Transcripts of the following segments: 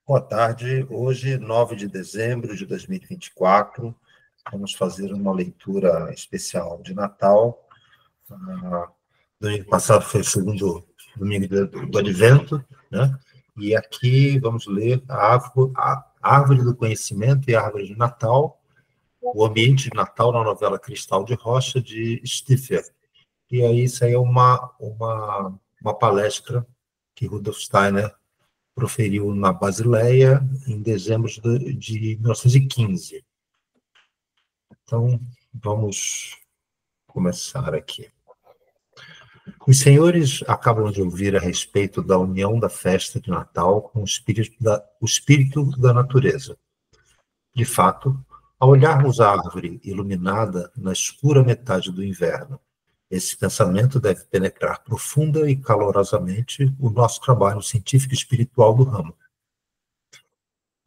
Boa tarde. Hoje, 9 de dezembro de 2024, vamos fazer uma leitura especial de Natal. Domingo passado foi o segundo domingo do Advento, né? E aqui vamos ler a Árvore do Conhecimento e a Árvore de Natal, o ambiente de Natal na novela Cristal de Rocha, de Stifler. E aí, isso aí é uma palestra que Rudolf Steiner proferiu na Basileia em dezembro de 1915. Então, vamos começar aqui. Os senhores acabam de ouvir a respeito da união da festa de Natal com o espírito da natureza. De fato, ao olharmos a árvore iluminada na escura metade do inverno, esse pensamento deve penetrar profunda e calorosamente o nosso trabalho científico e espiritual do ramo.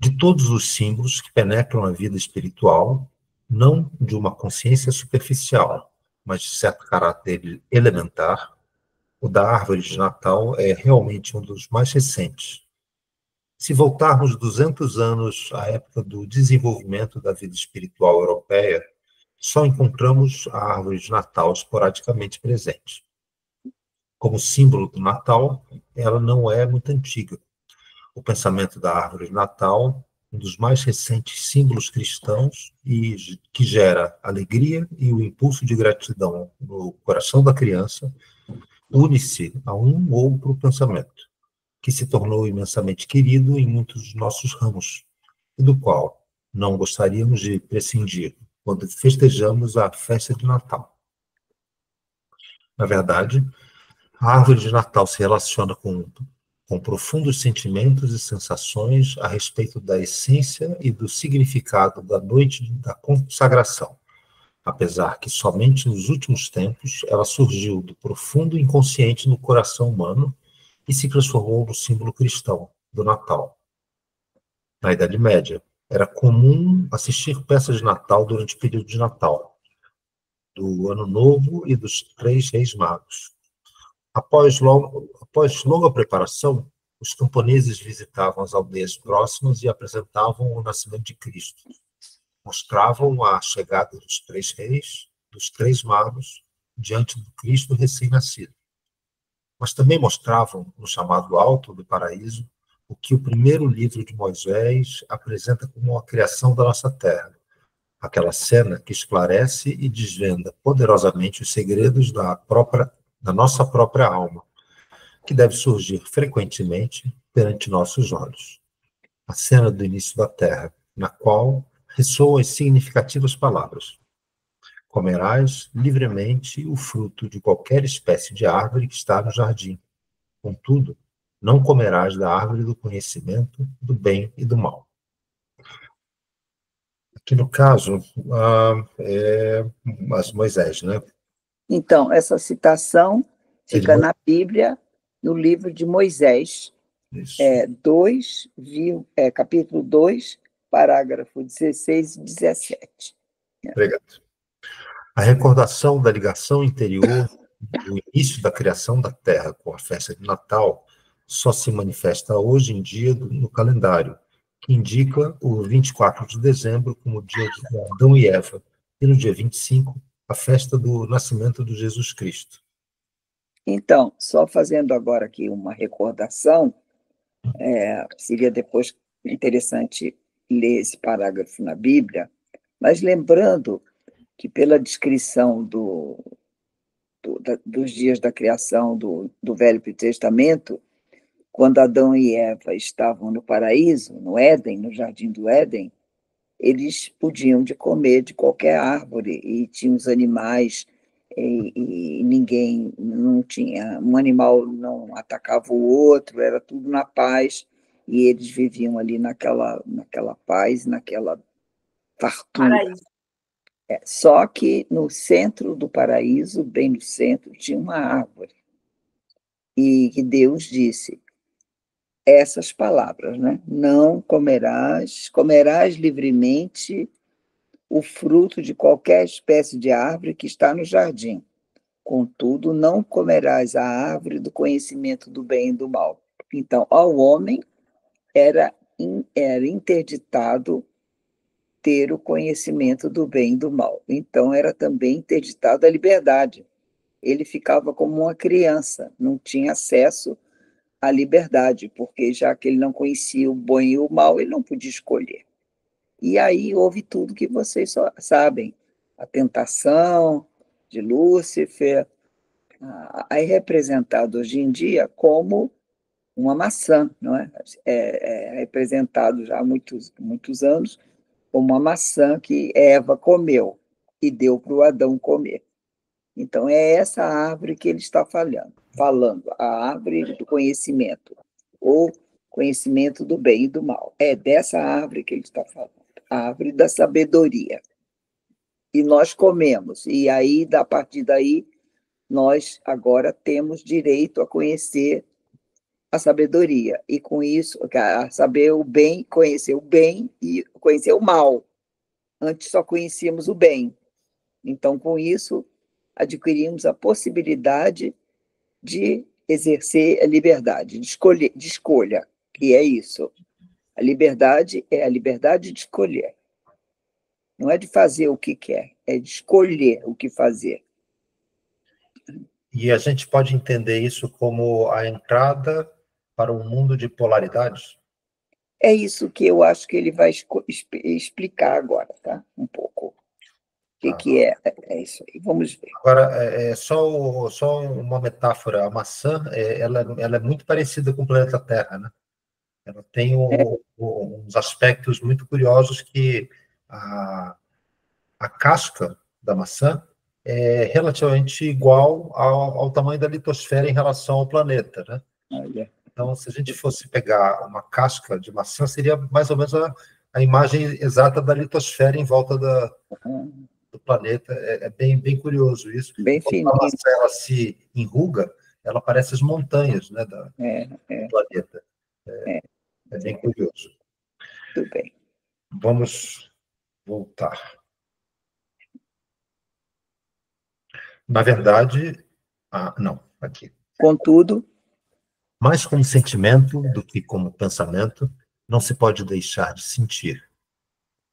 De todos os símbolos que penetram a vida espiritual, não de uma consciência superficial, mas de certo caráter elementar, o da árvore de Natal é realmente um dos mais recentes. Se voltarmos 200 anos à época do desenvolvimento da vida espiritual europeia, só encontramos a árvore de Natal esporadicamente presente. Como símbolo do Natal, ela não é muito antiga. O pensamento da árvore de Natal, um dos mais recentes símbolos cristãos e que gera alegria e o impulso de gratidão no coração da criança, une-se a um outro pensamento, que se tornou imensamente querido em muitos dos nossos ramos, e do qual não gostaríamos de prescindir quando festejamos a festa de Natal. Na verdade, a árvore de Natal se relaciona com profundos sentimentos e sensações a respeito da essência e do significado da noite da consagração, apesar que somente nos últimos tempos ela surgiu do profundo inconsciente no coração humano e se transformou no símbolo cristão do Natal. Na Idade Média, era comum assistir peças de Natal durante o período de Natal, do Ano Novo e dos Três Reis Magos. Após longa preparação, os camponeses visitavam as aldeias próximas e apresentavam o nascimento de Cristo. Mostravam a chegada dos três reis, dos três magos, diante do Cristo recém-nascido. Mas também mostravam, no chamado Alto do Paraíso, o que o primeiro livro de Moisés apresenta como a criação da nossa terra. Aquela cena que esclarece e desvenda poderosamente os segredos da nossa própria alma, que deve surgir frequentemente perante nossos olhos. A cena do início da Terra, na qual ressoam as significativas palavras: comerás livremente o fruto de qualquer espécie de árvore que está no jardim. Contudo, não comerás da árvore do conhecimento do bem e do mal. Aqui no caso, é Moisés, né? Então, essa citação fica na Bíblia, no livro de Moisés, capítulo 2, parágrafo 16 e 17. Obrigado. A recordação da ligação interior do início da criação da Terra com a festa de Natal só se manifesta hoje em dia no calendário, que indica o 24 de dezembro como dia de Adão e Eva, e no dia 25, a festa do nascimento de Jesus Cristo. Então, só fazendo agora aqui uma recordação, seria depois interessante ler esse parágrafo na Bíblia, mas lembrando que pela descrição dos dias da criação do Velho Testamento, quando Adão e Eva estavam no paraíso, no Éden, no jardim do Éden, eles podiam de comer de qualquer árvore e tinham os animais e ninguém não tinha, um animal não atacava o outro, era tudo na paz e eles viviam ali naquela paz, naquela fartura. Só que no centro do paraíso, bem no centro, tinha uma árvore e que Deus disse essas palavras, né? Não comerás livremente o fruto de qualquer espécie de árvore que está no jardim. Contudo, não comerás a árvore do conhecimento do bem e do mal. Então, ao homem era era interditado ter o conhecimento do bem e do mal. Então, era também interditado a liberdade. Ele ficava como uma criança, não tinha acesso à liberdade, porque já que ele não conhecia o bem e o mal, ele não podia escolher. E aí houve tudo que vocês sabem, a tentação de Lúcifer, aí representado hoje em dia como uma maçã, não é? É representado já há muitos anos como uma maçã que Eva comeu e deu para o Adão comer. Então, é essa árvore que ele está falando, a árvore do conhecimento, ou conhecimento do bem e do mal. É dessa árvore que ele está falando, a árvore da sabedoria. E nós comemos, e aí, a partir daí, nós agora temos direito a conhecer a sabedoria, e com isso, a saber o bem, conhecer o bem e conhecer o mal. Antes só conhecíamos o bem. Então, com isso, adquirimos a possibilidade de exercer a liberdade, de escolha, e é isso. A liberdade é a liberdade de escolher. Não é de fazer o que quer, é de escolher o que fazer. E a gente pode entender isso como a entrada para um mundo de polaridades? É isso que eu acho que ele vai explicar agora, tá? Um pouco. O que é? É isso aí, vamos ver. Agora, só uma metáfora. A maçã, ela é muito parecida com o planeta Terra, né? Ela tem uns aspectos muito curiosos que a casca da maçã é relativamente igual ao tamanho da litosfera em relação ao planeta, né? Olha. Então, se a gente fosse pegar uma casca de maçã, seria mais ou menos a imagem exata da litosfera em volta do planeta. É bem curioso isso. Bem Quando a fininho. maçã ela se enruga, ela parece as montanhas, né, do planeta. É bem curioso. Tudo bem. Vamos voltar. Na verdade, não, aqui. Contudo, Mais como sentimento do que como pensamento, não se pode deixar de sentir.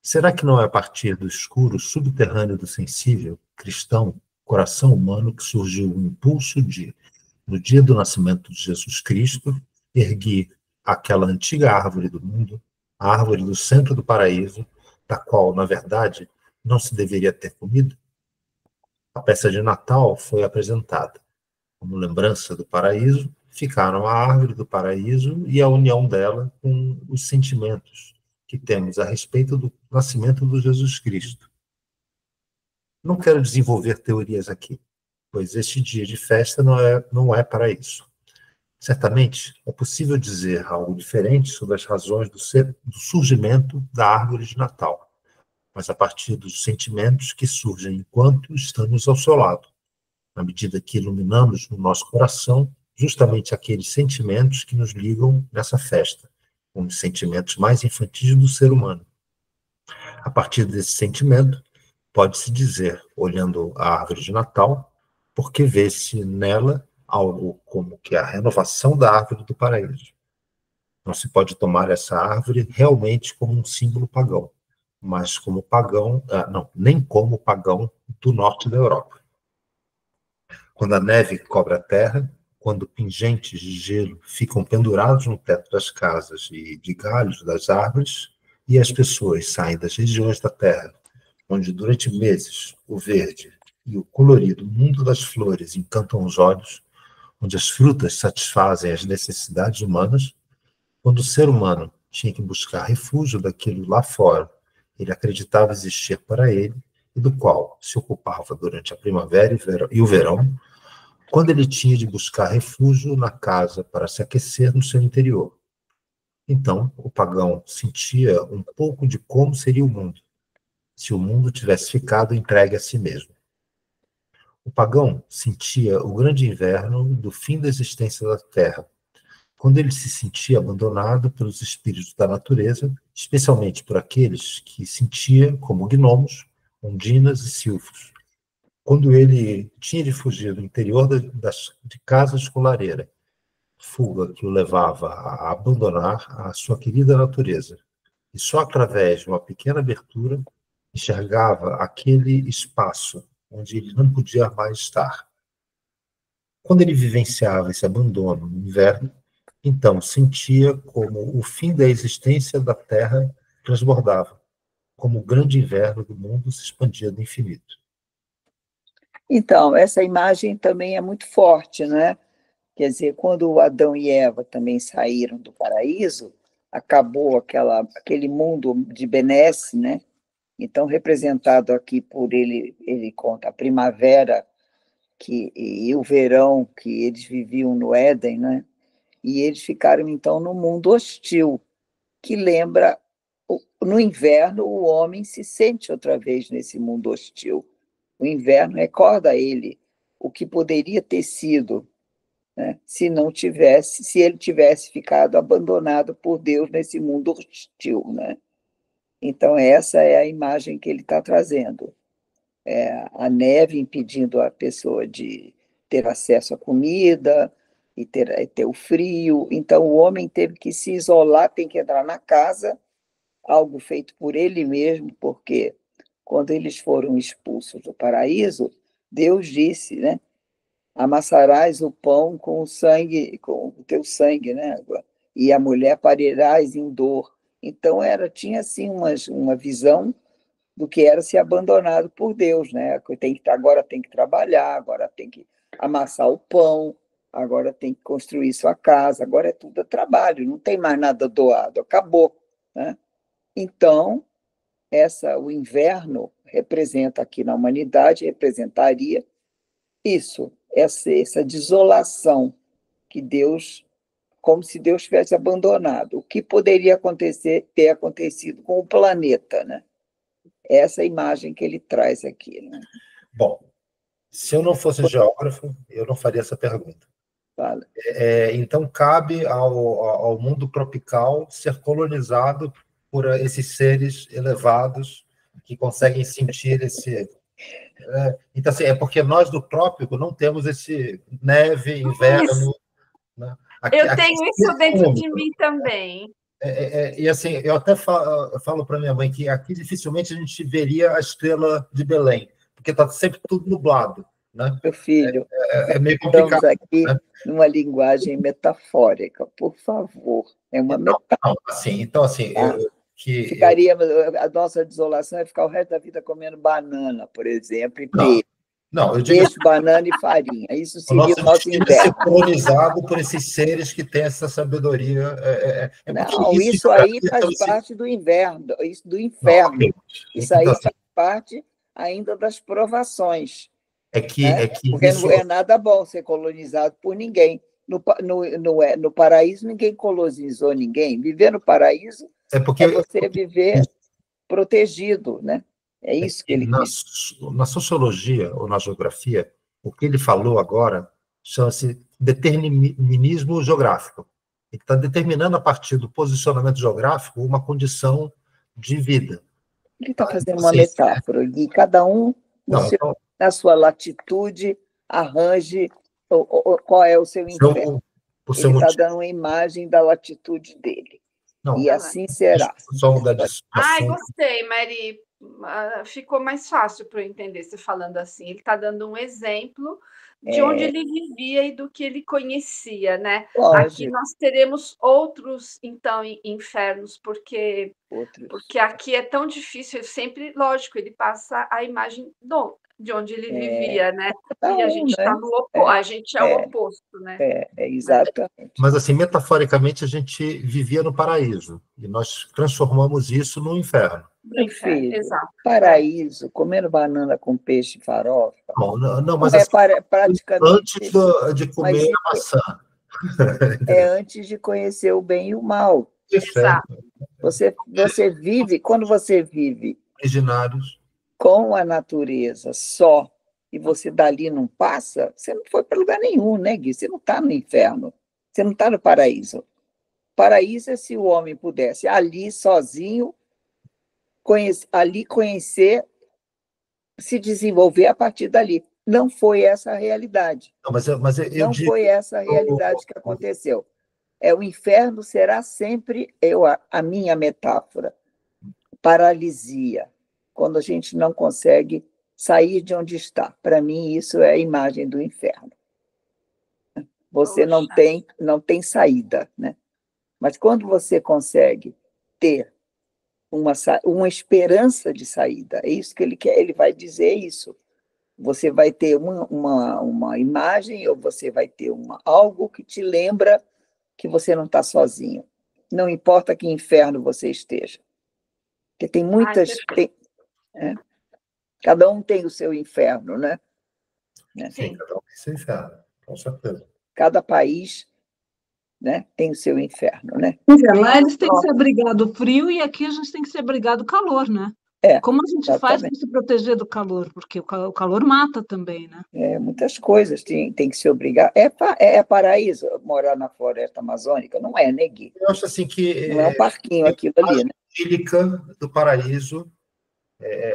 Será que não é a partir do escuro subterrâneo do sensível, cristão, coração humano que surgiu o impulso de, no dia do nascimento de Jesus Cristo, erguer aquela antiga árvore do mundo, a árvore do centro do paraíso, da qual, na verdade, não se deveria ter comido? A peça de Natal foi apresentada. Como lembrança do paraíso, ficaram a árvore do paraíso e a união dela com os sentimentos que temos a respeito do nascimento do Jesus Cristo. Não quero desenvolver teorias aqui, pois este dia de festa não é para isso. Certamente, é possível dizer algo diferente sobre as razões do surgimento da árvore de Natal, mas a partir dos sentimentos que surgem enquanto estamos ao seu lado, na medida que iluminamos no nosso coração justamente aqueles sentimentos que nos ligam nessa festa, com os sentimentos mais infantis do ser humano. A partir desse sentimento, pode-se dizer, olhando a árvore de Natal, porque vê-se nela algo como que a renovação da árvore do paraíso. Não se pode tomar essa árvore realmente como um símbolo pagão, mas como pagão, nem como pagão do norte da Europa. Quando a neve cobre a terra, quando pingentes de gelo ficam pendurados no teto das casas e de galhos das árvores, e as pessoas saem das regiões da terra, onde durante meses o verde e o colorido mundo das flores encantam os olhos, onde as frutas satisfazem as necessidades humanas, quando o ser humano tinha que buscar refúgio daquilo lá fora, ele acreditava existir para ele, e do qual se ocupava durante a primavera e o verão, quando ele tinha de buscar refúgio na casa para se aquecer no seu interior. Então, o pagão sentia um pouco de como seria o mundo, se o mundo tivesse ficado entregue a si mesmo. O pagão sentia o grande inverno do fim da existência da Terra, quando ele se sentia abandonado pelos espíritos da natureza, especialmente por aqueles que sentia como gnomos, ondinas e silfos, quando ele tinha de fugir do interior de casas com lareira, fuga que o levava a abandonar a sua querida natureza. E só através de uma pequena abertura enxergava aquele espaço onde ele não podia mais estar. Quando ele vivenciava esse abandono no inverno, então sentia como o fim da existência da Terra transbordava, como o grande inverno do mundo se expandia do infinito. Então, essa imagem também é muito forte, né? Quer dizer, quando Adão e Eva também saíram do paraíso, acabou aquele mundo de benesse, né? Então, representado aqui por ele conta a primavera e o verão que eles viviam no Éden, né? E eles ficaram, então, no mundo hostil, que lembra, no inverno, o homem se sente outra vez nesse mundo hostil. O inverno recorda a ele o que poderia ter sido, né, se ele tivesse ficado abandonado por Deus nesse mundo hostil, né? Então, essa é a imagem que ele está trazendo. A neve impedindo a pessoa de ter acesso à comida e ter o frio. Então, o homem teve que se isolar, tem que entrar na casa, algo feito por ele mesmo, porque quando eles foram expulsos do paraíso, Deus disse, né? Amassarás o pão com o sangue, com o teu sangue, né? E a mulher parirás em dor. Então, tinha assim uma visão do que era ser abandonado por Deus, né? Agora tem que trabalhar, agora tem que amassar o pão, agora tem que construir sua casa, agora é tudo trabalho, não tem mais nada doado, acabou, né? Então, o inverno representa aqui na humanidade, representaria isso, essa desolação que Deus, como se Deus tivesse abandonado. O que poderia ter acontecido com o planeta, né? Essa imagem que ele traz aqui, né? Bom, se eu não fosse geógrafo, eu não faria essa pergunta. Fala. Então, cabe ao mundo tropical ser colonizado por esses seres elevados que conseguem sentir esse... Então, assim, é porque nós do trópico não temos esse neve, inverno... Né? Eu tenho isso dentro de mim também. E assim, eu até falo para minha mãe que aqui dificilmente a gente veria a estrela de Belém, porque está sempre tudo nublado, né? Meu filho, é meio complicado. Estamos aqui, né? Numa linguagem metafórica, por favor. É uma metáfora. Então, assim, Tá? A nossa desolação é ficar o resto da vida comendo banana, por exemplo, e peixe. Não, eu digo peixe, banana e farinha. Isso seria o nosso inverno. Ser colonizado por esses seres que têm essa sabedoria. Não, isso aí faz parte do inverno, isso do inferno. Não, isso aí faz parte ainda das provações. Porque não é nada bom ser colonizado por ninguém. No paraíso, ninguém colonizou ninguém. Viver no paraíso é você viver protegido, né? É isso que ele diz. Na sociologia ou na geografia, o que ele falou agora chama-se determinismo geográfico. Ele está determinando, a partir do posicionamento geográfico, uma condição de vida. Ele está fazendo uma metáfora, e cada um, na sua latitude, arranje qual é o seu inferno. Ele está dando uma imagem da latitude dele. E assim será. Ai, gostei, Mari. Ficou mais fácil para eu entender você falando assim. Ele está dando um exemplo de onde ele vivia e do que ele conhecia, né? Lógico. Aqui nós teremos outros, então, infernos, porque aqui é tão difícil. Lógico, ele passa a imagem de onde ele vivia, né? E a gente está no oposto, a gente é o oposto, né? Exatamente. Mas, assim, metaforicamente, a gente vivia no paraíso, e nós transformamos isso no inferno. Meu filho, paraíso, comendo banana com peixe e farofa. Não, mas assim, praticamente antes de comer a maçã. Antes de conhecer o bem e o mal. Exato. Você vive, quando você vive originários com a natureza só, e você dali não passa, você não foi para lugar nenhum, né, Gui? Você não está no inferno, você não está no paraíso. Paraíso é se o homem pudesse ali sozinho, conhecer, se desenvolver a partir dali. não foi essa a realidade. Não, mas eu Não digo, foi essa a realidade que aconteceu. não, mas eu Não digo, foi essa a realidade que aconteceu. O inferno será sempre, a minha metáfora, paralisia, quando a gente não consegue sair de onde está. Para mim, isso é a imagem do inferno. Você não tem saída, né? Mas quando você consegue ter uma esperança de saída, é isso que ele quer, ele vai dizer isso. Você vai ter uma imagem ou você vai ter algo que te lembra que você não está sozinho. Não importa que inferno você esteja. Porque tem muitas... cada um tem o seu inferno, né? Sim, cada um tem seu inferno, com certeza. Cada país, né, tem o seu inferno, né? Lá eles têm que se abrigar do frio e aqui a gente tem que se abrigar do calor, né? Como a gente faz para se proteger do calor? Porque o calor mata também, né? Muitas coisas tem que se obrigar. É paraíso morar na floresta amazônica? Não é, né, Gui? Eu acho assim que... Não é um parquinho aquilo ali, né? A idílica do paraíso,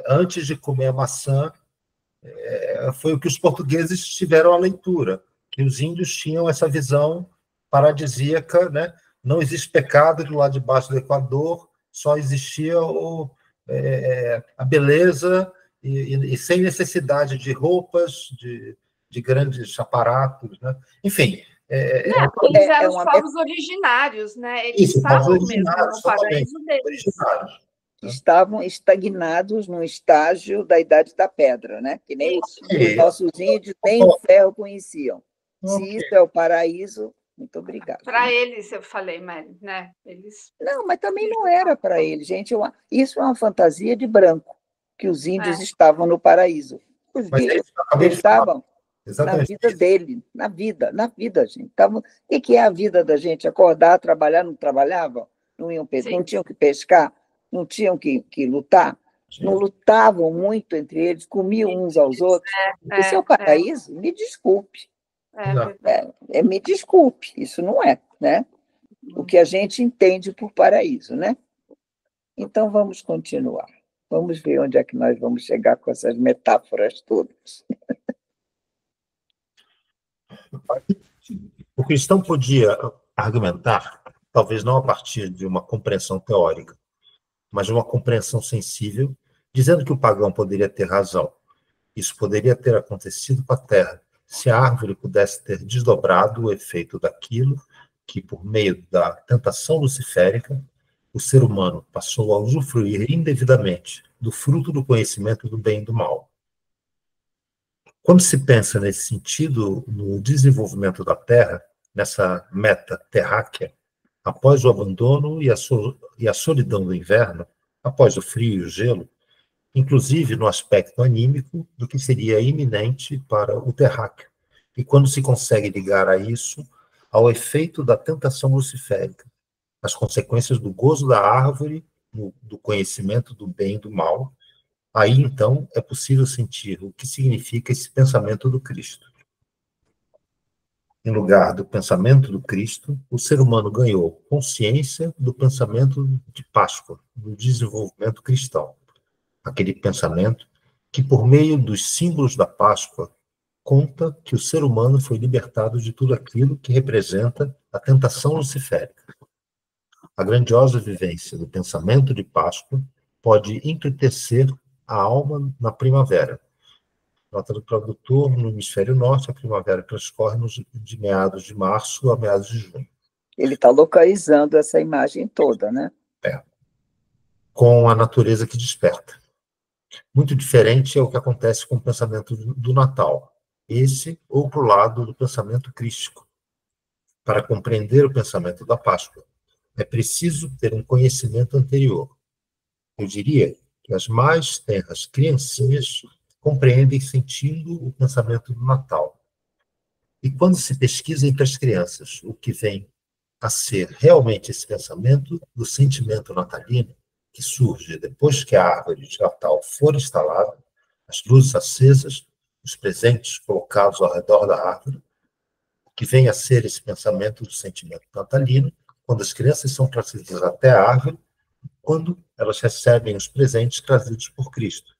antes de comer a maçã, foi o que os portugueses tiveram a leitura, que os índios tinham essa visão paradisíaca, né? Não existe pecado do lado de baixo do Equador, só existia a beleza e sem necessidade de roupas, de grandes aparatos, né? Enfim... eles eram os povos originários, né? Eles estavam mesmo no paraíso deles. Estavam estagnados no estágio da Idade da Pedra, né? Que nem os nossos índios nem o ferro conheciam. Se isso é o paraíso, muito obrigada. Para eles, eu falei, né? Eles... Não, mas também não era para eles, gente. Isso é uma fantasia de branco, que os índios estavam no paraíso. Os índios estavam na vida dele, na vida, gente. O que é a vida da gente? Acordar, trabalhar, não trabalhavam? Não tinham que pescar? Não tinham que lutar? Não lutavam muito entre eles, comiam uns aos outros? Isso é o paraíso? Me desculpe. Me desculpe, isso não é, né? O que a gente entende por paraíso, né? Então, vamos continuar. Vamos ver onde é que nós vamos chegar com essas metáforas todas. O cristão podia argumentar, talvez não a partir de uma compreensão teórica, mas de uma compreensão sensível, dizendo que o pagão poderia ter razão. Isso poderia ter acontecido com a terra, se a árvore pudesse ter desdobrado o efeito daquilo que, por meio da tentação luciférica, o ser humano passou a usufruir indevidamente do fruto do conhecimento do bem e do mal. Quando se pensa nesse sentido, no desenvolvimento da Terra, nessa meta terráquea, após o abandono e a solidão do inverno, após o frio e o gelo, inclusive no aspecto anímico do que seria iminente para o terráqueo, e quando se consegue ligar a isso ao efeito da tentação luciférica, as consequências do gozo da árvore, do conhecimento do bem e do mal, aí, então, é possível sentir o que significa esse pensamento do Cristo. Em lugar do pensamento do Cristo, o ser humano ganhou consciência do pensamento de Páscoa, do desenvolvimento cristão. Aquele pensamento que, por meio dos símbolos da Páscoa, conta que o ser humano foi libertado de tudo aquilo que representa a tentação luciférica. A grandiosa vivência do pensamento de Páscoa pode enriquecer a alma na primavera. Nota do tradutor: no hemisfério norte, a primavera transcorre de meados de março a meados de junho. Ele está localizando essa imagem toda, né? Com a natureza que desperta. Muito diferente é o que acontece com o pensamento do Natal. Esse, outro lado do pensamento crístico. Para compreender o pensamento da Páscoa, é preciso ter um conhecimento anterior. Eu diria que as mais tenras criancinhas compreendem sentindo o pensamento do Natal. E quando se pesquisa entre as crianças o que vem a ser realmente esse pensamento do sentimento natalino, que surge depois que a árvore de Natal for instalada, as luzes acesas, os presentes colocados ao redor da árvore, o que vem a ser esse pensamento do sentimento natalino, quando as crianças são trazidas até a árvore, quando elas recebem os presentes trazidos por Cristo.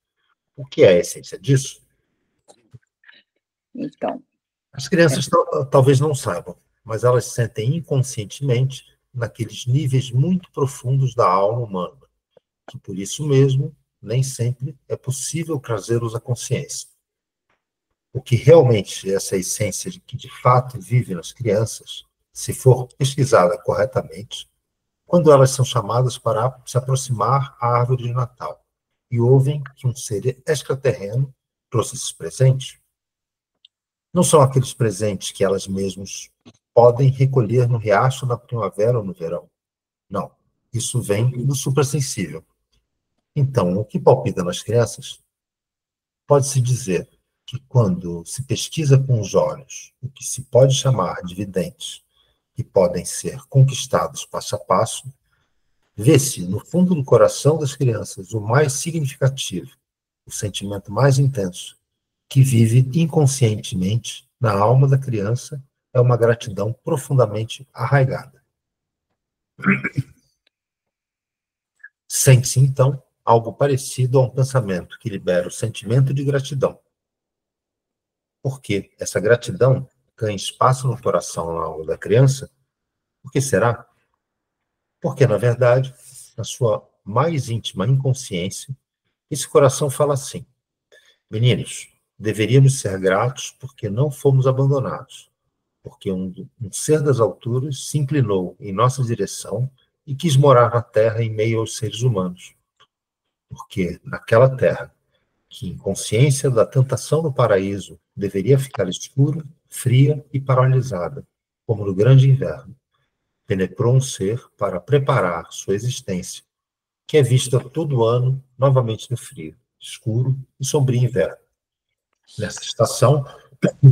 O que é a essência disso? Então. As crianças talvez não saibam, mas elas sentem inconscientemente naqueles níveis muito profundos da alma humana, que por isso mesmo nem sempre é possível trazê-los à consciência. O que realmente é essa essência que de fato vive nas crianças, se for pesquisada corretamente, quando elas são chamadas para se aproximar à árvore de Natal e ouvem que um ser extraterreno trouxe esses presentes, não são aqueles presentes que elas mesmas podem recolher no riacho na primavera ou no verão. Não, isso vem do suprassensível. Então, o que palpita nas crianças? Pode-se dizer que quando se pesquisa com os olhos o que se pode chamar de videntes, que podem ser conquistados passo a passo, vê-se no fundo do coração das crianças o mais significativo, o sentimento mais intenso, que vive inconscientemente na alma da criança, é uma gratidão profundamente arraigada. Sente-se, então, algo parecido a um pensamento que libera o sentimento de gratidão. Por que essa gratidão ganha espaço no coração, na alma da criança? Por que será? Porque, na verdade, na sua mais íntima inconsciência, esse coração fala assim: meninos, deveríamos ser gratos porque não fomos abandonados, porque um ser das alturas se inclinou em nossa direção e quis morar na terra em meio aos seres humanos. Porque naquela terra, que em consciência da tentação no paraíso deveria ficar escura, fria e paralisada, como no grande inverno, penetrou um ser para preparar sua existência, que é vista todo ano novamente no frio, escuro e sombrio inverno. Nessa estação,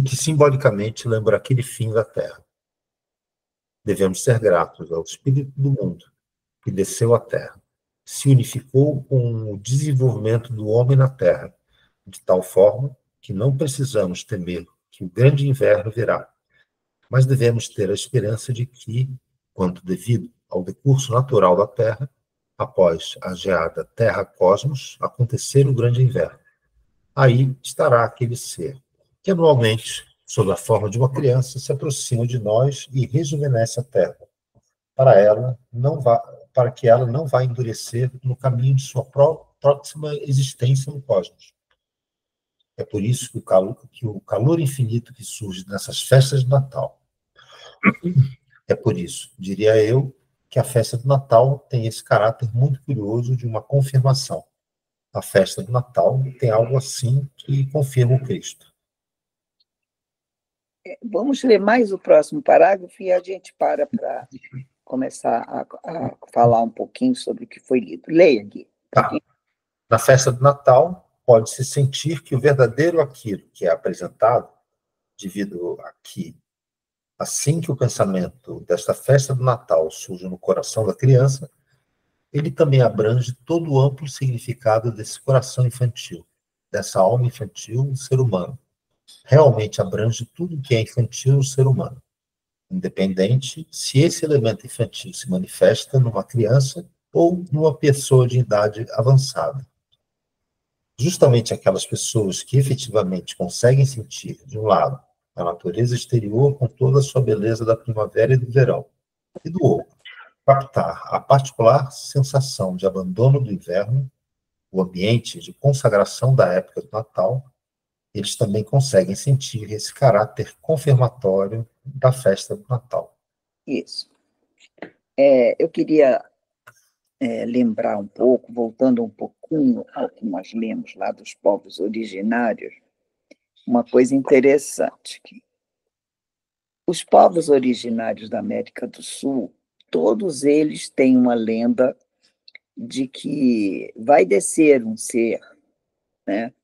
que simbolicamente lembra aquele fim da Terra. Devemos ser gratos ao Espírito do mundo, que desceu à Terra, se unificou com o desenvolvimento do homem na Terra, de tal forma que não precisamos temer que o grande inverno virá, mas devemos ter a esperança de que, quanto devido ao decurso natural da Terra, após a geada Terra-Cosmos, acontecer o grande inverno. Aí estará aquele ser, que anualmente, sob a forma de uma criança, se aproxima de nós e rejuvenesce a Terra, para que ela não vá endurecer no caminho de sua próxima existência no cosmos. É por isso que o calor infinito que surge nessas festas de Natal. É por isso, diria eu, que a festa do Natal tem esse caráter muito curioso de uma confirmação. A festa do Natal tem algo assim que confirma o Cristo. Vamos ler mais o próximo parágrafo e a gente para começar a falar um pouquinho sobre o que foi lido. Leia, Gui. Na festa do Natal, pode-se sentir que o verdadeiro aquilo que é apresentado, devido a que, assim que o pensamento desta festa do Natal surge no coração da criança, ele também abrange todo o amplo significado desse coração infantil, dessa alma infantil no ser humano. Realmente abrange tudo o que é infantil no ser humano, independente se esse elemento infantil se manifesta numa criança ou numa pessoa de idade avançada. Justamente aquelas pessoas que efetivamente conseguem sentir, de um lado, a natureza exterior com toda a sua beleza da primavera e do verão, e do outro, captar a particular sensação de abandono do inverno, o ambiente de consagração da época do Natal, eles também conseguem sentir esse caráter confirmatório da festa do Natal. Isso. Eu queria lembrar um pouco, voltando um pouquinho ao que nós lemos lá dos povos originários, uma coisa interessante. Os povos originários da América do Sul, todos eles têm uma lenda de que vai descer um ser, né,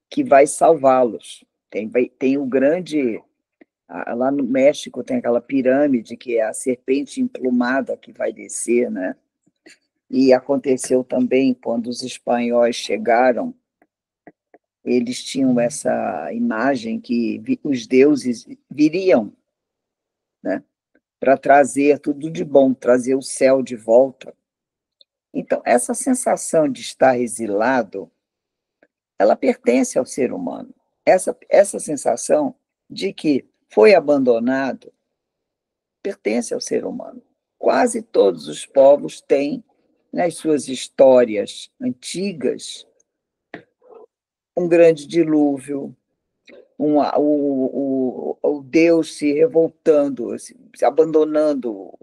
que vai salvá-los. Tem o grande... Lá no México tem aquela pirâmide que é a serpente emplumada que vai descer, né? E aconteceu também quando os espanhóis chegaram, eles tinham essa imagem que os deuses viriam, né, para trazer tudo de bom, trazer o céu de volta. Então, essa sensação de estar exilado, ela pertence ao ser humano. essa sensação de que foi abandonado pertence ao ser humano. Quase todos os povos têm, nas suas histórias antigas, um grande dilúvio, o Deus se revoltando, se abandonando,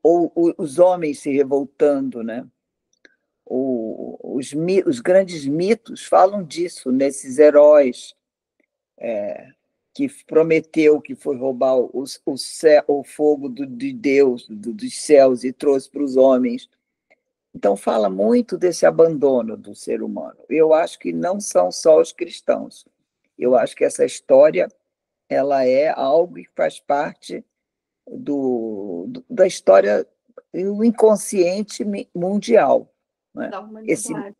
ou os homens se revoltando, né? Os grandes mitos falam disso, nesses heróis que prometeu que foi roubar o fogo de Deus, dos céus, e trouxe para os homens. Então, fala muito desse abandono do ser humano. Eu acho que não são só os cristãos. Eu acho que essa história ela é algo que faz parte da história do inconsciente mundial. Né? Da humanidade.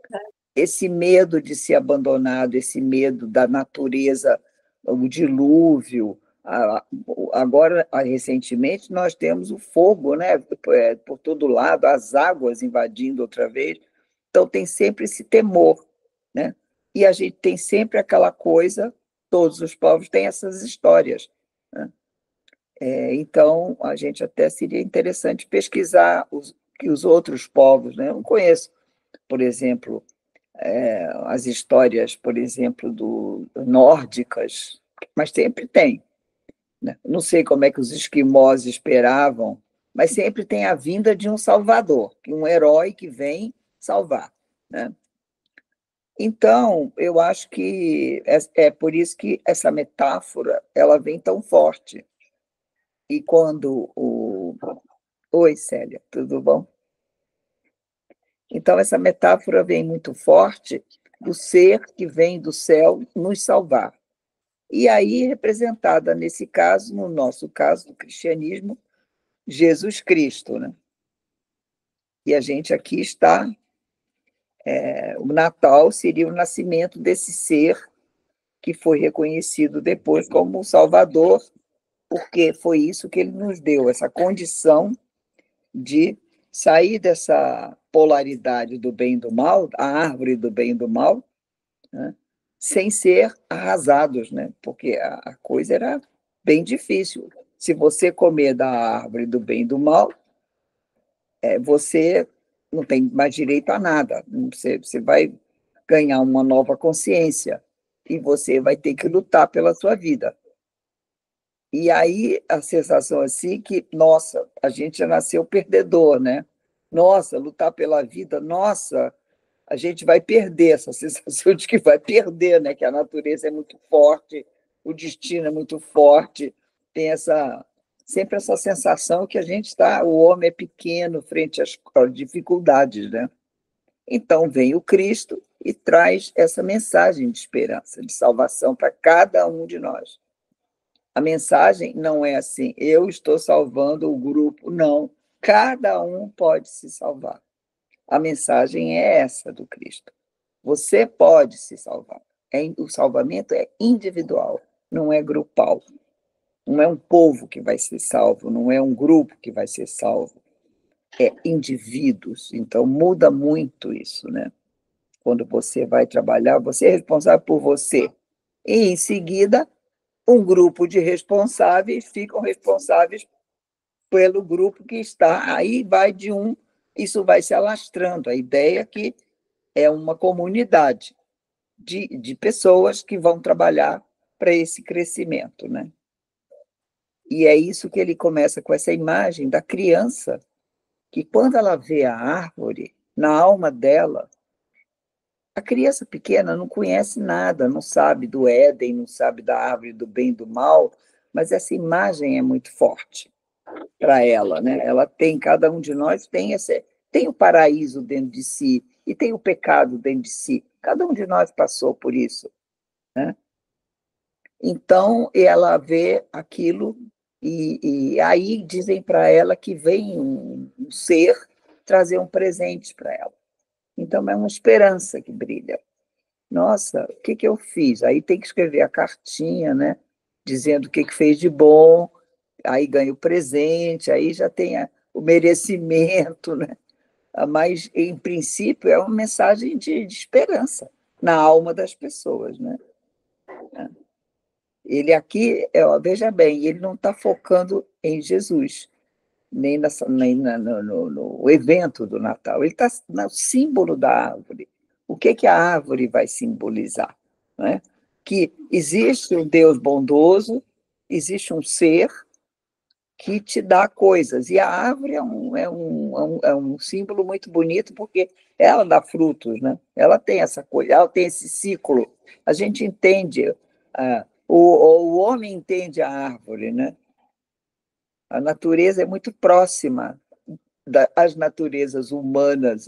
Esse medo de ser abandonado, esse medo da natureza, o dilúvio. Agora, recentemente, nós temos o fogo, né, por todo lado, as águas invadindo outra vez. Então, tem sempre esse temor, né? E a gente tem sempre aquela coisa, todos os povos têm essas histórias, né? Então, a gente até seria interessante pesquisar os outros povos, né? Eu não conheço, por exemplo, as histórias, por exemplo, nórdicas, mas sempre tem. Né? Não sei como é que os esquimós esperavam, mas sempre tem a vinda de um salvador, um herói que vem salvar. Né? Então, eu acho que é por isso que essa metáfora ela vem tão forte. E quando Oi, Célia, tudo bom? Então, essa metáfora vem muito forte do ser que vem do céu nos salvar. E aí, representada nesse caso, no nosso caso, do cristianismo, Jesus Cristo. Né? E a gente aqui está... o Natal seria o nascimento desse ser que foi reconhecido depois como o Salvador, porque foi isso que ele nos deu, essa condição de sair dessa polaridade do bem e do mal, a árvore do bem e do mal, né? Sem ser arrasados, né? Porque a coisa era bem difícil. Se você comer da árvore do bem e do mal, você não tem mais direito a nada. Você vai ganhar uma nova consciência e você vai ter que lutar pela sua vida. E aí a sensação assim que, nossa, a gente já nasceu perdedor, né? Nossa, lutar pela vida, nossa, a gente vai perder, essa sensação de que vai perder, né? Que a natureza é muito forte, o destino é muito forte, tem sempre essa sensação que o homem é pequeno frente às dificuldades, né? Então vem o Cristo e traz essa mensagem de esperança, de salvação para cada um de nós. A mensagem não é assim, eu estou salvando o grupo, não. Cada um pode se salvar. A mensagem é essa do Cristo. Você pode se salvar. O salvamento é individual, não é grupal. Não é um povo que vai ser salvo, não é um grupo que vai ser salvo. É indivíduos. Então, muda muito isso, né? Quando você vai trabalhar, você é responsável por você. E, em seguida, um grupo de responsáveis ficam responsáveis pelo grupo que está. Aí vai isso vai se alastrando. A ideia é que é uma comunidade de pessoas que vão trabalhar para esse crescimento, né? E é isso que ele começa com essa imagem da criança, que quando ela vê a árvore, na alma dela, a criança pequena não conhece nada, não sabe do Éden, não sabe da árvore do bem e do mal, mas essa imagem é muito forte para ela, né? Cada um de nós tem o paraíso dentro de si e tem o pecado dentro de si. Cada um de nós passou por isso, né? Então, ela vê aquilo e aí dizem para ela que vem um ser trazer um presente para ela. Então, é uma esperança que brilha. Nossa, o que eu fiz? Aí tem que escrever a cartinha, né? Dizendo o que fez de bom, aí ganha o presente, aí já tem o merecimento, né? Mas, em princípio, é uma mensagem de esperança na alma das pessoas, né? Ele aqui, veja bem, ele não está focando em Jesus, nem no evento do Natal. Ele está no símbolo da árvore. O que a árvore vai simbolizar? Não é? Que existe um Deus bondoso, existe um ser que te dá coisas. E a árvore é um símbolo muito bonito, porque ela dá frutos, né? Ela tem essa coisa, ela tem esse ciclo. A gente entende, o homem entende a árvore, né? A natureza é muito próxima das naturezas humanas,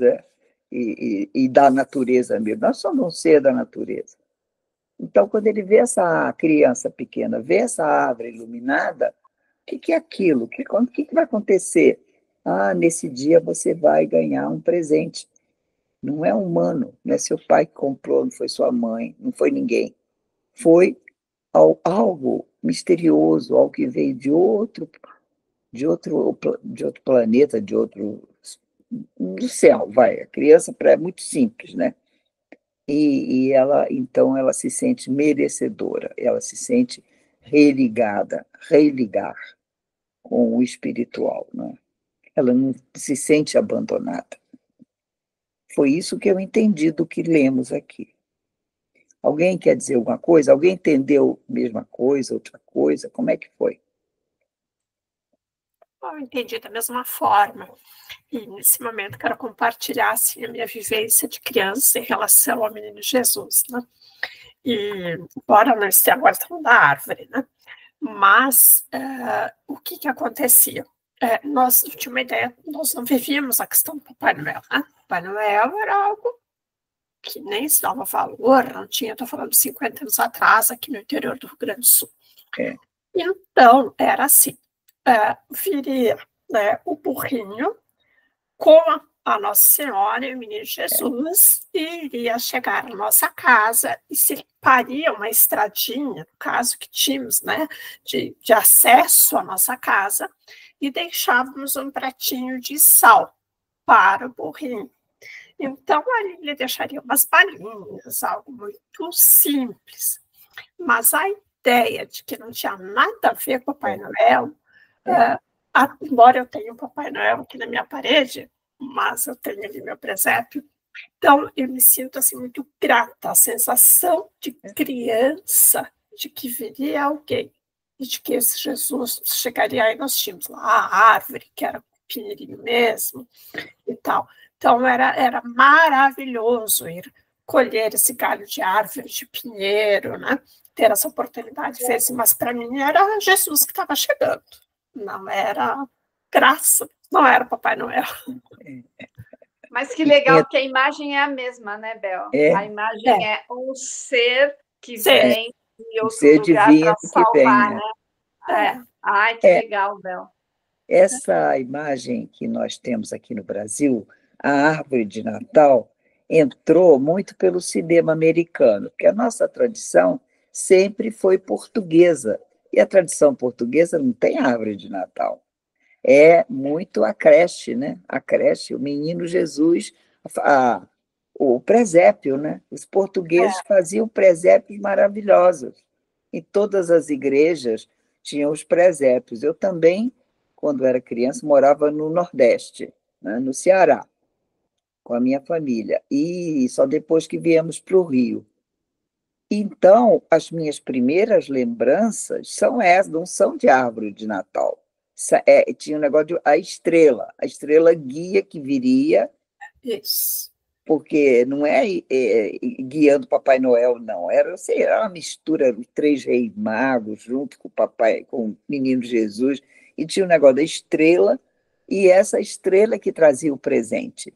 e da natureza mesmo. Nós somos um ser da natureza. Então, quando ele vê essa criança pequena, vê essa árvore iluminada, o que é aquilo? O que vai acontecer? Nesse dia você vai ganhar um presente. Não é humano, não é seu pai que comprou, não foi sua mãe, não foi ninguém. Foi algo misterioso, algo que veio de outro planeta, do céu, vai. A criança é muito simples, né? E ela, então, ela se sente merecedora, ela se sente religar com o espiritual, né? Ela não se sente abandonada. Foi isso que eu entendi do que lemos aqui. Alguém quer dizer alguma coisa? Alguém entendeu a mesma coisa, outra coisa? Como é que foi? Eu entendi da mesma forma. E, nesse momento, quero compartilhar assim, a minha vivência de criança em relação ao menino Jesus, né? E, embora não esteja agora falando da árvore, né? Mas, o que acontecia? Nós tínhamos uma ideia, nós não vivíamos a questão do Papai Noel, né? Papai Noel era algo que nem se dava valor, não tinha, estou falando 50 anos atrás, aqui no interior do Rio Grande do Sul. Então, era assim, viria, né, o burrinho com a Nossa Senhora e o menino Jesus, e iria chegar à nossa casa e se faria uma estradinha, no caso que tínhamos, né, de acesso à nossa casa, e deixávamos um pratinho de sal para o burrinho. Então, ali ele deixaria umas balinhas, algo muito simples. Mas a ideia de que não tinha nada a ver com o Papai Noel, embora eu tenha o Papai Noel aqui na minha parede, mas eu tenho ali meu presépio, então eu me sinto assim muito grata, a sensação de criança, de que viria alguém, e de que esse Jesus chegaria aí, nós tínhamos lá a árvore, que era pinheirinho mesmo, e tal. Então, era maravilhoso ir colher esse galho de árvore, de pinheiro, né? Ter essa oportunidade de fazer, mas para mim era Jesus que estava chegando, não era graça, não era Papai Noel. Mas que legal que a imagem é a mesma, né, Bel? A imagem é um ser que vem de outro lugar para salvar, né? Ai, que legal, Bel. Essa imagem que nós temos aqui no Brasil, a árvore de Natal, entrou muito pelo cinema americano, porque a nossa tradição sempre foi portuguesa, e a tradição portuguesa não tem árvore de Natal. É muito a creche, né? A creche, o menino Jesus, o presépio, né? Os portugueses faziam presépios maravilhosos. Em todas as igrejas tinham os presépios. Eu também, quando era criança, morava no Nordeste, né? No Ceará, com a minha família, e só depois que viemos para o Rio. Então, as minhas primeiras lembranças são essas, não são de árvore de Natal. Tinha um negócio de a estrela guia que viria. Isso. Porque não guiando Papai Noel, não. Era uma mistura de 3 reis magos junto com o menino Jesus, e tinha um negócio da estrela, e essa estrela que trazia o presente.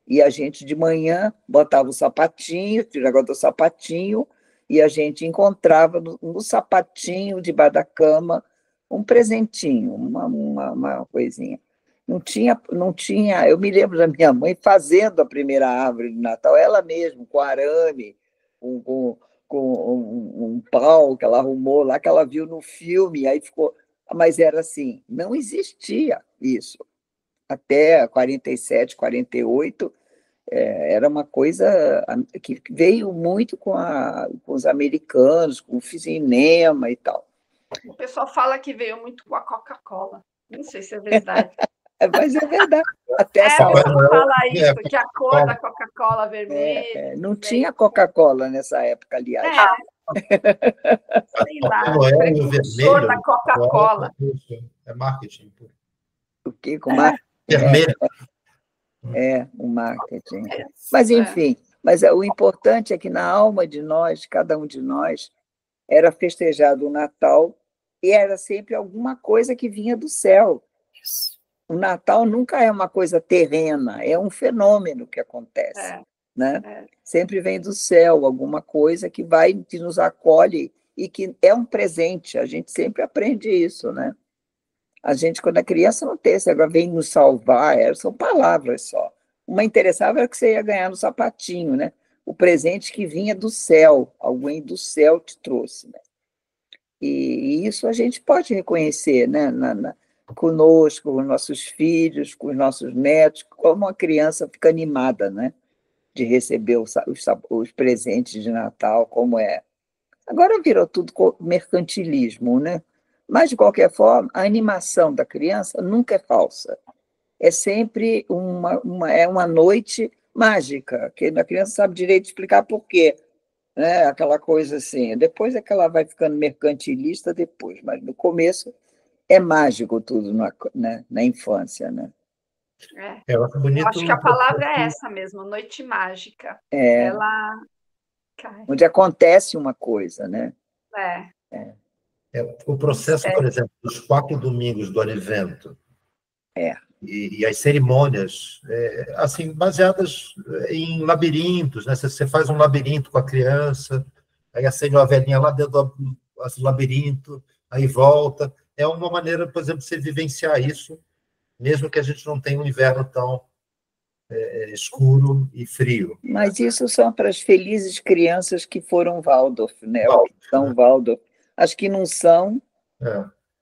E a gente, de manhã, botava o sapatinho, tinha o negócio do sapatinho, e a gente encontrava no sapatinho, debaixo da cama, um presentinho, uma coisinha. Não tinha. Eu me lembro da minha mãe fazendo a primeira árvore de Natal, ela mesma, com arame, com um pau que ela arrumou lá, que ela viu no filme, aí ficou. Mas era assim, não existia isso. Até 47, 48, Era uma coisa que veio muito com os americanos, com o cinema e tal. O pessoal fala que veio muito com a Coca-Cola. Não sei se é verdade. Mas é verdade. Até essa hora fala isso, que a cor da Coca-Cola vermelha. Não tinha Coca-Cola nessa época, aliás. Sei lá, o vermelho da Coca-Cola. É marketing. O quê? Com marketing? Vermelho. O marketing. Mas, enfim, o importante é que na alma de nós, cada um de nós, era festejado o Natal e era sempre alguma coisa que vinha do céu. O Natal nunca é uma coisa terrena, é um fenômeno que acontece. Né? Sempre vem do céu alguma coisa que nos acolhe e que é um presente. A gente sempre aprende isso, né? A gente, quando é criança, não tem, agora vem nos salvar, são palavras só. Uma interessava era que você ia ganhar no sapatinho, né? O presente que vinha do céu, alguém do céu te trouxe, né? E isso a gente pode reconhecer, né? Conosco, com os nossos filhos, com os nossos netos, como a criança fica animada, né? De receber os presentes de Natal, como é. Agora virou tudo mercantilismo, né? Mas, de qualquer forma, a animação da criança nunca é falsa. É sempre uma noite mágica, que a criança sabe direito explicar por quê. Né? Aquela coisa assim. Depois é que ela vai ficando mercantilista depois, mas no começo é mágico tudo na infância, né? Eu acho que a palavra é essa mesmo, noite mágica. Ela cai. Onde acontece uma coisa, né? O processo, por exemplo, dos 4 domingos do Advento e as cerimônias, assim, baseadas em labirintos, né? Você faz um labirinto com a criança, aí acende uma velhinha lá dentro do labirinto, aí volta. É uma maneira, por exemplo, de você vivenciar isso, mesmo que a gente não tenha um inverno tão escuro e frio. Mas isso são para as felizes crianças que foram Waldorf, né? São Waldorf. As que não são,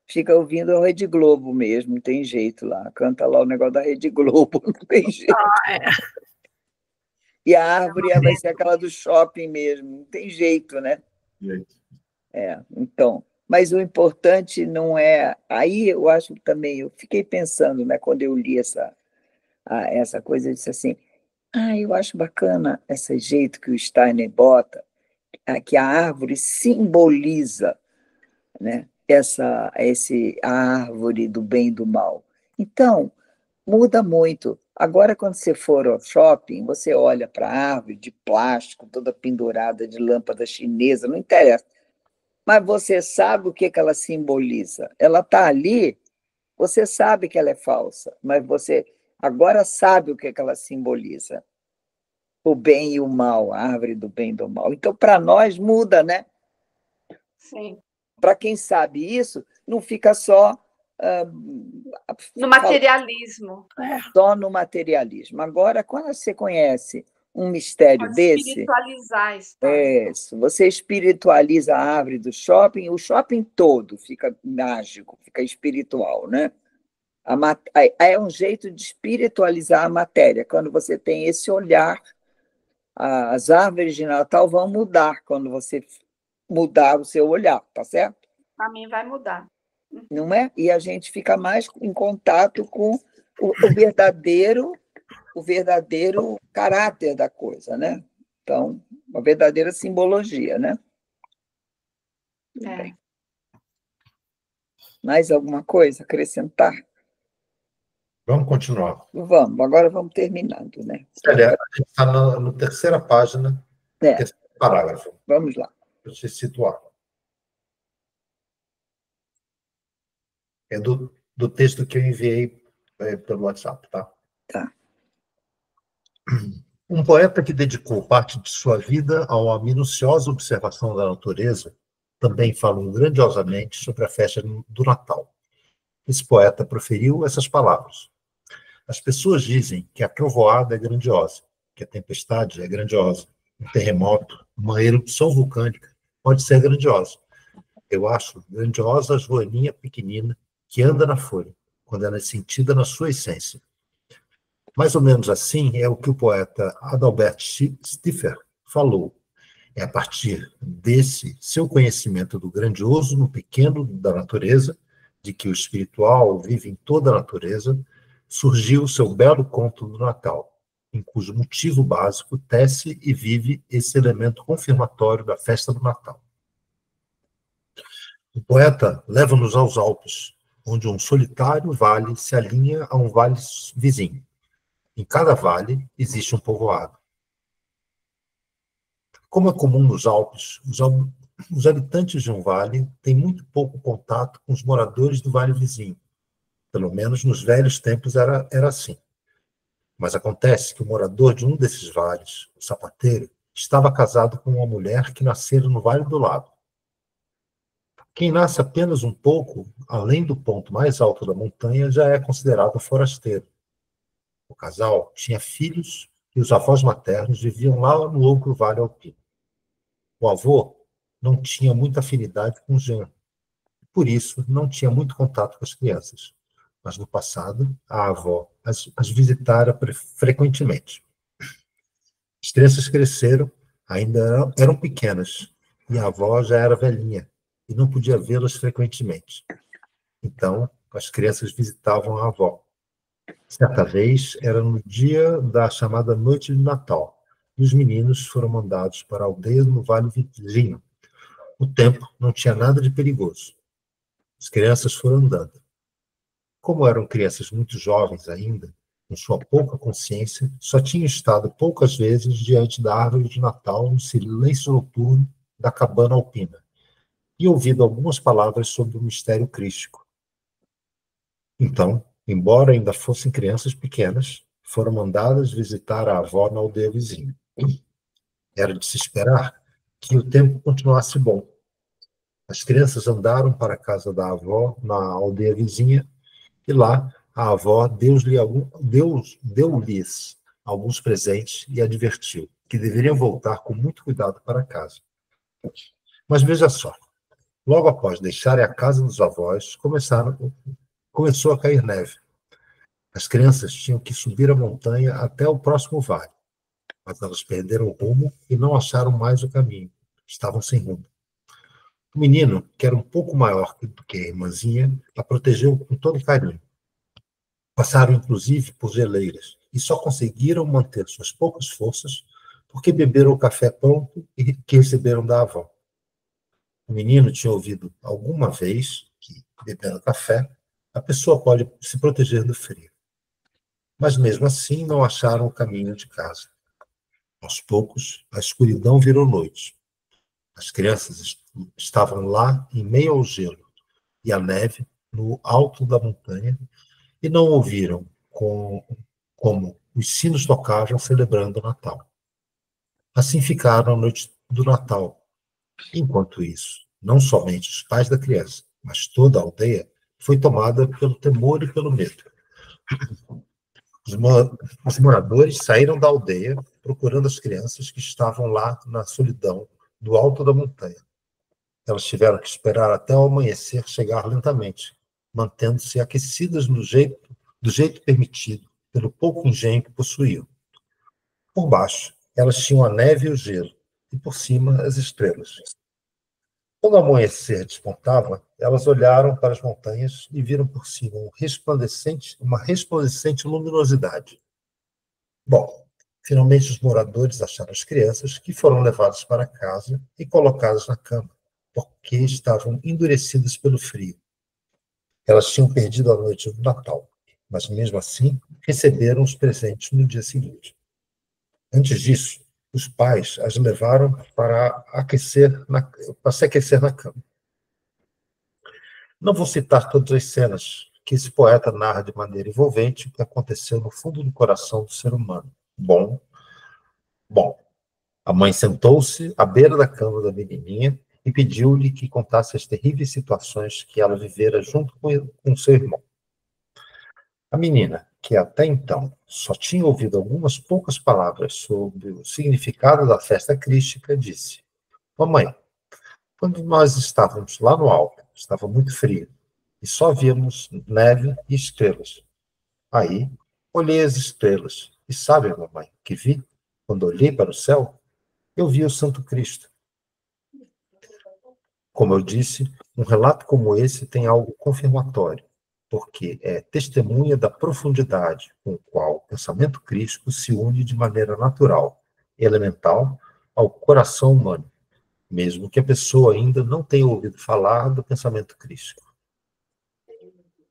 fica ouvindo a Rede Globo mesmo, não tem jeito lá. Canta lá o negócio da Rede Globo, não tem jeito. E a árvore vai ser aquela do shopping mesmo, não tem jeito, né? Então, mas o importante não é... Aí eu acho também, eu fiquei pensando, né, quando eu li essa coisa, eu disse assim, eu acho bacana esse jeito que o Steiner bota, que a árvore simboliza, né, a árvore do bem e do mal. Então, muda muito. Agora, quando você for ao shopping, você olha para a árvore de plástico, toda pendurada de lâmpada chinesa, não interessa. Mas você sabe o que ela simboliza. Ela está ali, você sabe que ela é falsa, mas você agora sabe o que ela simboliza. O bem e o mal, a árvore do bem e do mal. Então, para nós, muda, né? Sim. Para quem sabe isso, não fica só... no materialismo. Só no materialismo. Agora, quando você conhece um mistério desse... espiritualizar a história. Você espiritualiza a árvore do shopping, o shopping todo fica mágico, fica espiritual, né? É um jeito de espiritualizar a matéria. Quando você tem esse olhar, as árvores de Natal vão mudar quando você mudar o seu olhar, tá certo? Para mim vai mudar. Não é? E a gente fica mais em contato com o verdadeiro caráter da coisa, né? Então, uma verdadeira simbologia, né? Bem. Mais alguma coisa a acrescentar? Vamos continuar. Vamos, agora vamos terminando, né? Olha, a gente está na terceira página, terceiro parágrafo. Vamos lá. Para se situar. É do texto que eu enviei pelo WhatsApp, tá? Tá. Um poeta que dedicou parte de sua vida a uma minuciosa observação da natureza também falou grandiosamente sobre a festa do Natal. Esse poeta proferiu essas palavras. As pessoas dizem que a trovoada é grandiosa, que a tempestade é grandiosa, um terremoto, uma erupção vulcânica pode ser grandiosa. Eu acho grandiosa a joaninha pequenina que anda na folha, quando ela é sentida na sua essência. Mais ou menos assim é o que o poeta Adalbert Stiffer falou. É a partir desse seu conhecimento do grandioso no pequeno da natureza, de que o espiritual vive em toda a natureza, surgiu o seu belo conto do Natal, em cujo motivo básico tece e vive esse elemento confirmatório da festa do Natal. O poeta leva-nos aos Alpes, onde um solitário vale se alinha a um vale vizinho. Em cada vale existe um povoado. Como é comum nos Alpes, os habitantes de um vale têm muito pouco contato com os moradores do vale vizinho. Pelo menos nos velhos tempos era assim. Mas acontece que o morador de um desses vales, o sapateiro, estava casado com uma mulher que nascera no vale do lado. Quem nasce apenas um pouco além do ponto mais alto da montanha já é considerado forasteiro. O casal tinha filhos e os avós maternos viviam lá no outro vale alpino. O avô não tinha muita afinidade com o genro, por isso não tinha muito contato com as crianças. Mas no passado, a avó as visitara frequentemente. As crianças cresceram, ainda eram pequenas, e a avó já era velhinha, e não podia vê-las frequentemente. Então, as crianças visitavam a avó. Certa vez, era no dia da chamada Noite de Natal, e os meninos foram mandados para a aldeia no Vale Vizinho. O tempo não tinha nada de perigoso. As crianças foram andando. Como eram crianças muito jovens ainda, com sua pouca consciência, só tinham estado poucas vezes diante da árvore de Natal no silêncio noturno da cabana alpina, e ouvido algumas palavras sobre o mistério crístico. Então, embora ainda fossem crianças pequenas, foram mandadas visitar a avó na aldeia vizinha. Era de se esperar que o tempo continuasse bom. As crianças andaram para a casa da avó na aldeia vizinha e lá a avó deu-lhes alguns presentes e advertiu que deveriam voltar com muito cuidado para casa. Mas veja só, logo após deixarem a casa dos avós, começou a cair neve. As crianças tinham que subir a montanha até o próximo vale, mas elas perderam o rumo e não acharam mais o caminho. Estavam sem rumo. O menino, que era um pouco maior do que a irmãzinha, a protegeu com todo carinho. Passaram, inclusive, por geleiras e só conseguiram manter suas poucas forças porque beberam o café pronto que receberam da avó. O menino tinha ouvido alguma vez que, bebendo café, a pessoa pode se proteger do frio. Mas, mesmo assim, não acharam o caminho de casa. Aos poucos, a escuridão virou noite. As crianças estavam lá em meio ao gelo e à neve no alto da montanha e não ouviram como os sinos tocavam celebrando o Natal. Assim ficaram a noite do Natal. Enquanto isso, não somente os pais da criança, mas toda a aldeia foi tomada pelo temor e pelo medo. Os moradores saíram da aldeia procurando as crianças que estavam lá na solidão do alto da montanha. Elas tiveram que esperar até o amanhecer chegar lentamente, mantendo-se aquecidas do jeito permitido pelo pouco engenho que possuíam. Por baixo, elas tinham a neve e o gelo, e por cima as estrelas. Quando o amanhecer despontava, elas olharam para as montanhas e viram por cima uma resplandecente luminosidade. Bom, finalmente os moradores acharam as crianças, que foram levadas para casa e colocadas na cama, porque estavam endurecidas pelo frio. Elas tinham perdido a noite do Natal, mas mesmo assim receberam os presentes no dia seguinte. Antes disso, os pais as levaram para se aquecer na cama. Não vou citar todas as cenas que esse poeta narra de maneira envolvente o que aconteceu no fundo do coração do ser humano. Bom, a mãe sentou-se à beira da cama da menininha e pediu-lhe que contasse as terríveis situações que ela vivera junto com seu irmão. A menina, que até então só tinha ouvido algumas poucas palavras sobre o significado da festa crística, disse: Mamãe, quando nós estávamos lá no alto, estava muito frio, e só víamos neve e estrelas. Aí, Olhei as estrelas, e sabe, mamãe, o que vi? Quando olhei para o céu, eu vi o Santo Cristo. Como eu disse, um relato como esse tem algo confirmatório, porque é testemunha da profundidade com a qual o pensamento crístico se une de maneira natural, elemental, ao coração humano, mesmo que a pessoa ainda não tenha ouvido falar do pensamento crístico.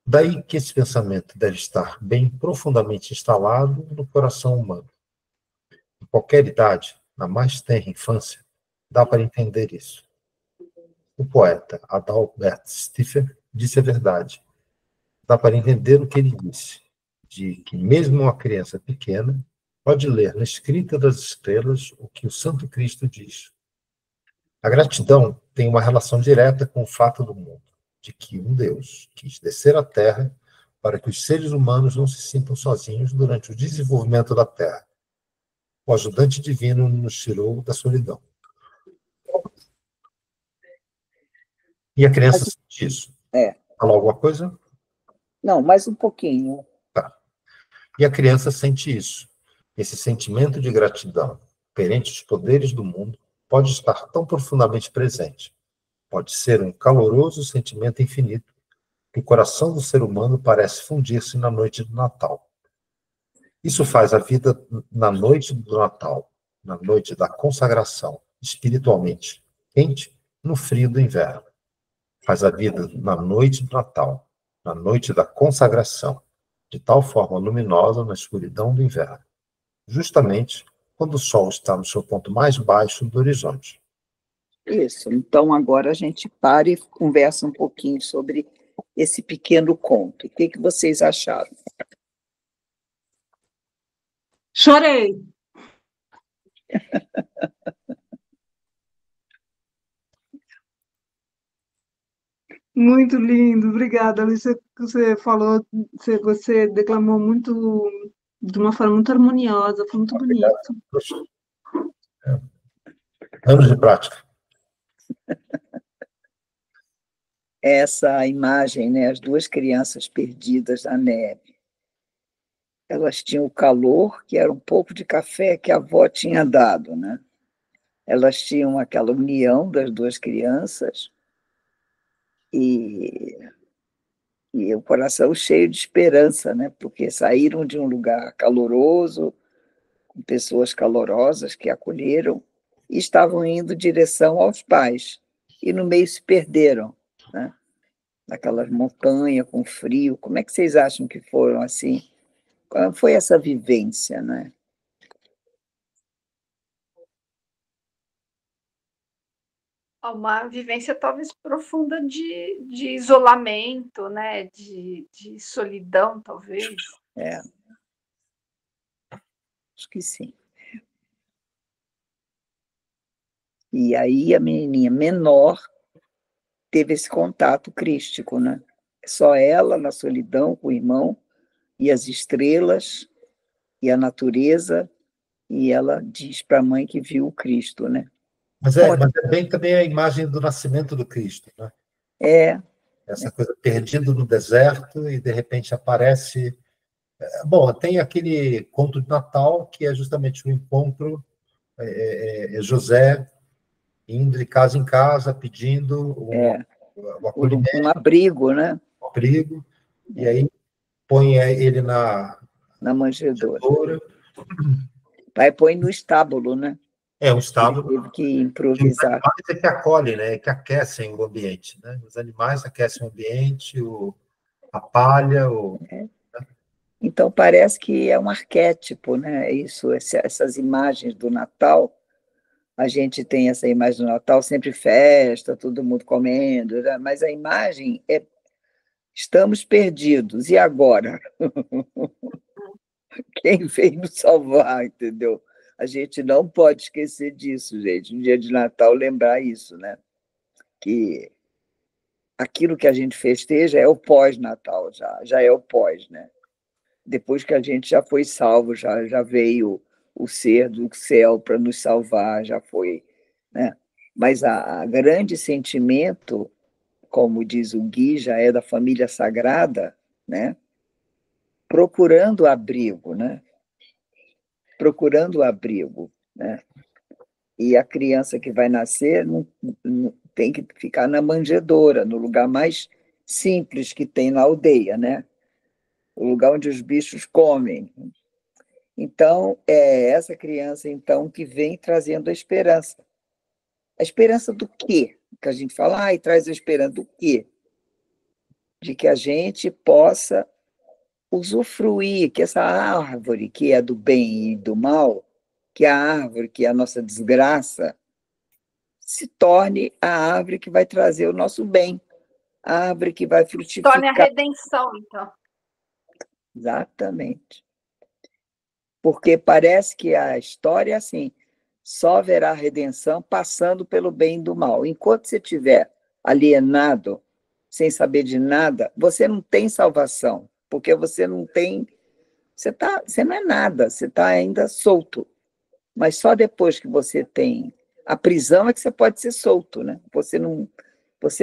Daí que esse pensamento deve estar bem profundamente instalado no coração humano. Em qualquer idade, na mais tenra infância, dá para entender isso. O poeta Adalbert Stiffer disse a verdade. Dá para entender o que ele disse, de que mesmo uma criança pequena pode ler na escrita das estrelas o que o Santo Cristo diz. A gratidão tem uma relação direta com o fato do mundo, de que um Deus quis descer à Terra para que os seres humanos não se sintam sozinhos durante o desenvolvimento da Terra. O ajudante divino nos tirou da solidão. E a criança sente isso. Falou alguma coisa? Não, mais um pouquinho. Tá. E a criança sente isso. Esse sentimento de gratidão perante os poderes do mundo pode estar tão profundamente presente. Pode ser um caloroso sentimento infinito que o coração do ser humano parece fundir-se na noite do Natal. Isso faz a vida na noite do Natal, na noite da consagração, espiritualmente quente, no frio do inverno. Faz a vida na noite do Natal, na noite da consagração, de tal forma luminosa na escuridão do inverno, justamente quando o sol está no seu ponto mais baixo do horizonte. Isso. Então, agora a gente para e conversa um pouquinho sobre esse pequeno conto. O que vocês acharam? Chorei. Muito lindo, obrigada, Alice. Você falou, você declamou muito, de uma forma muito harmoniosa, foi muito bonito. Anos de prática. Essa imagem, né, as duas crianças perdidas na neve. Elas tinham o calor, que era um pouco de café que a avó tinha dado, né? Elas tinham aquela união das duas crianças e o coração cheio de esperança, né? Porque saíram de um lugar caloroso, com pessoas calorosas que acolheram, e estavam indo em direção aos pais, e no meio se perderam, né? Naquelas montanhas com frio. Como é que vocês acham que foram assim? Qual foi essa vivência, né? Uma vivência talvez profunda de isolamento, né? De solidão, talvez. Acho que sim. E aí a menininha menor teve esse contato crístico, né? Só ela, na solidão, com o irmão, e as estrelas, e a natureza, e ela diz para a mãe que viu o Cristo, né? Mas é bem também a imagem do nascimento do Cristo, né? Essa coisa perdido no deserto e de repente aparece. Bom, tem aquele conto de Natal que é justamente o encontro, José indo de casa em casa pedindo o acolhimento, um abrigo, né? Um abrigo, e aí põe ele na manjedoura. Pai põe no estábulo, né? Um estábulo. Ele teve que improvisar. Os animais que acolhem, né? Que aquecem o ambiente, né? Os animais aquecem o ambiente, a palha. Então, parece que é um arquétipo, né? Isso, essas imagens do Natal. A gente tem essa imagem do Natal, sempre festa, todo mundo comendo, né? Mas a imagem é: estamos perdidos, e agora? Quem veio nos salvar, entendeu? A gente não pode esquecer disso, gente. No dia de Natal, lembrar isso, né? Que aquilo que a gente festeja é o pós-Natal, já é o pós, né? Depois que a gente já foi salvo, já veio o ser do céu para nos salvar, já foi, né? Mas a grande sentimento, como diz o Gui, já é da família sagrada, né? procurando abrigo, né? Procurando abrigo, né? E a criança que vai nascer não tem que ficar na manjedoura, no lugar mais simples que tem na aldeia, né? O lugar onde os bichos comem. Então, é essa criança, então, que vem trazendo a esperança. A esperança do quê? Que a gente fala, e traz a esperança do quê? De que a gente possa usufruir, que essa árvore que é do bem e do mal, que a árvore que é a nossa desgraça, se torne a árvore que vai trazer o nosso bem, a árvore que vai frutificar. Torne a redenção, então. Exatamente. Porque parece que a história é assim, só haverá redenção passando pelo bem e do mal. Enquanto você estiver alienado, sem saber de nada, você não tem salvação, porque você não tem... Você não é nada, você está ainda solto. Mas só depois que você tem a prisão é que você pode ser solto, né? Você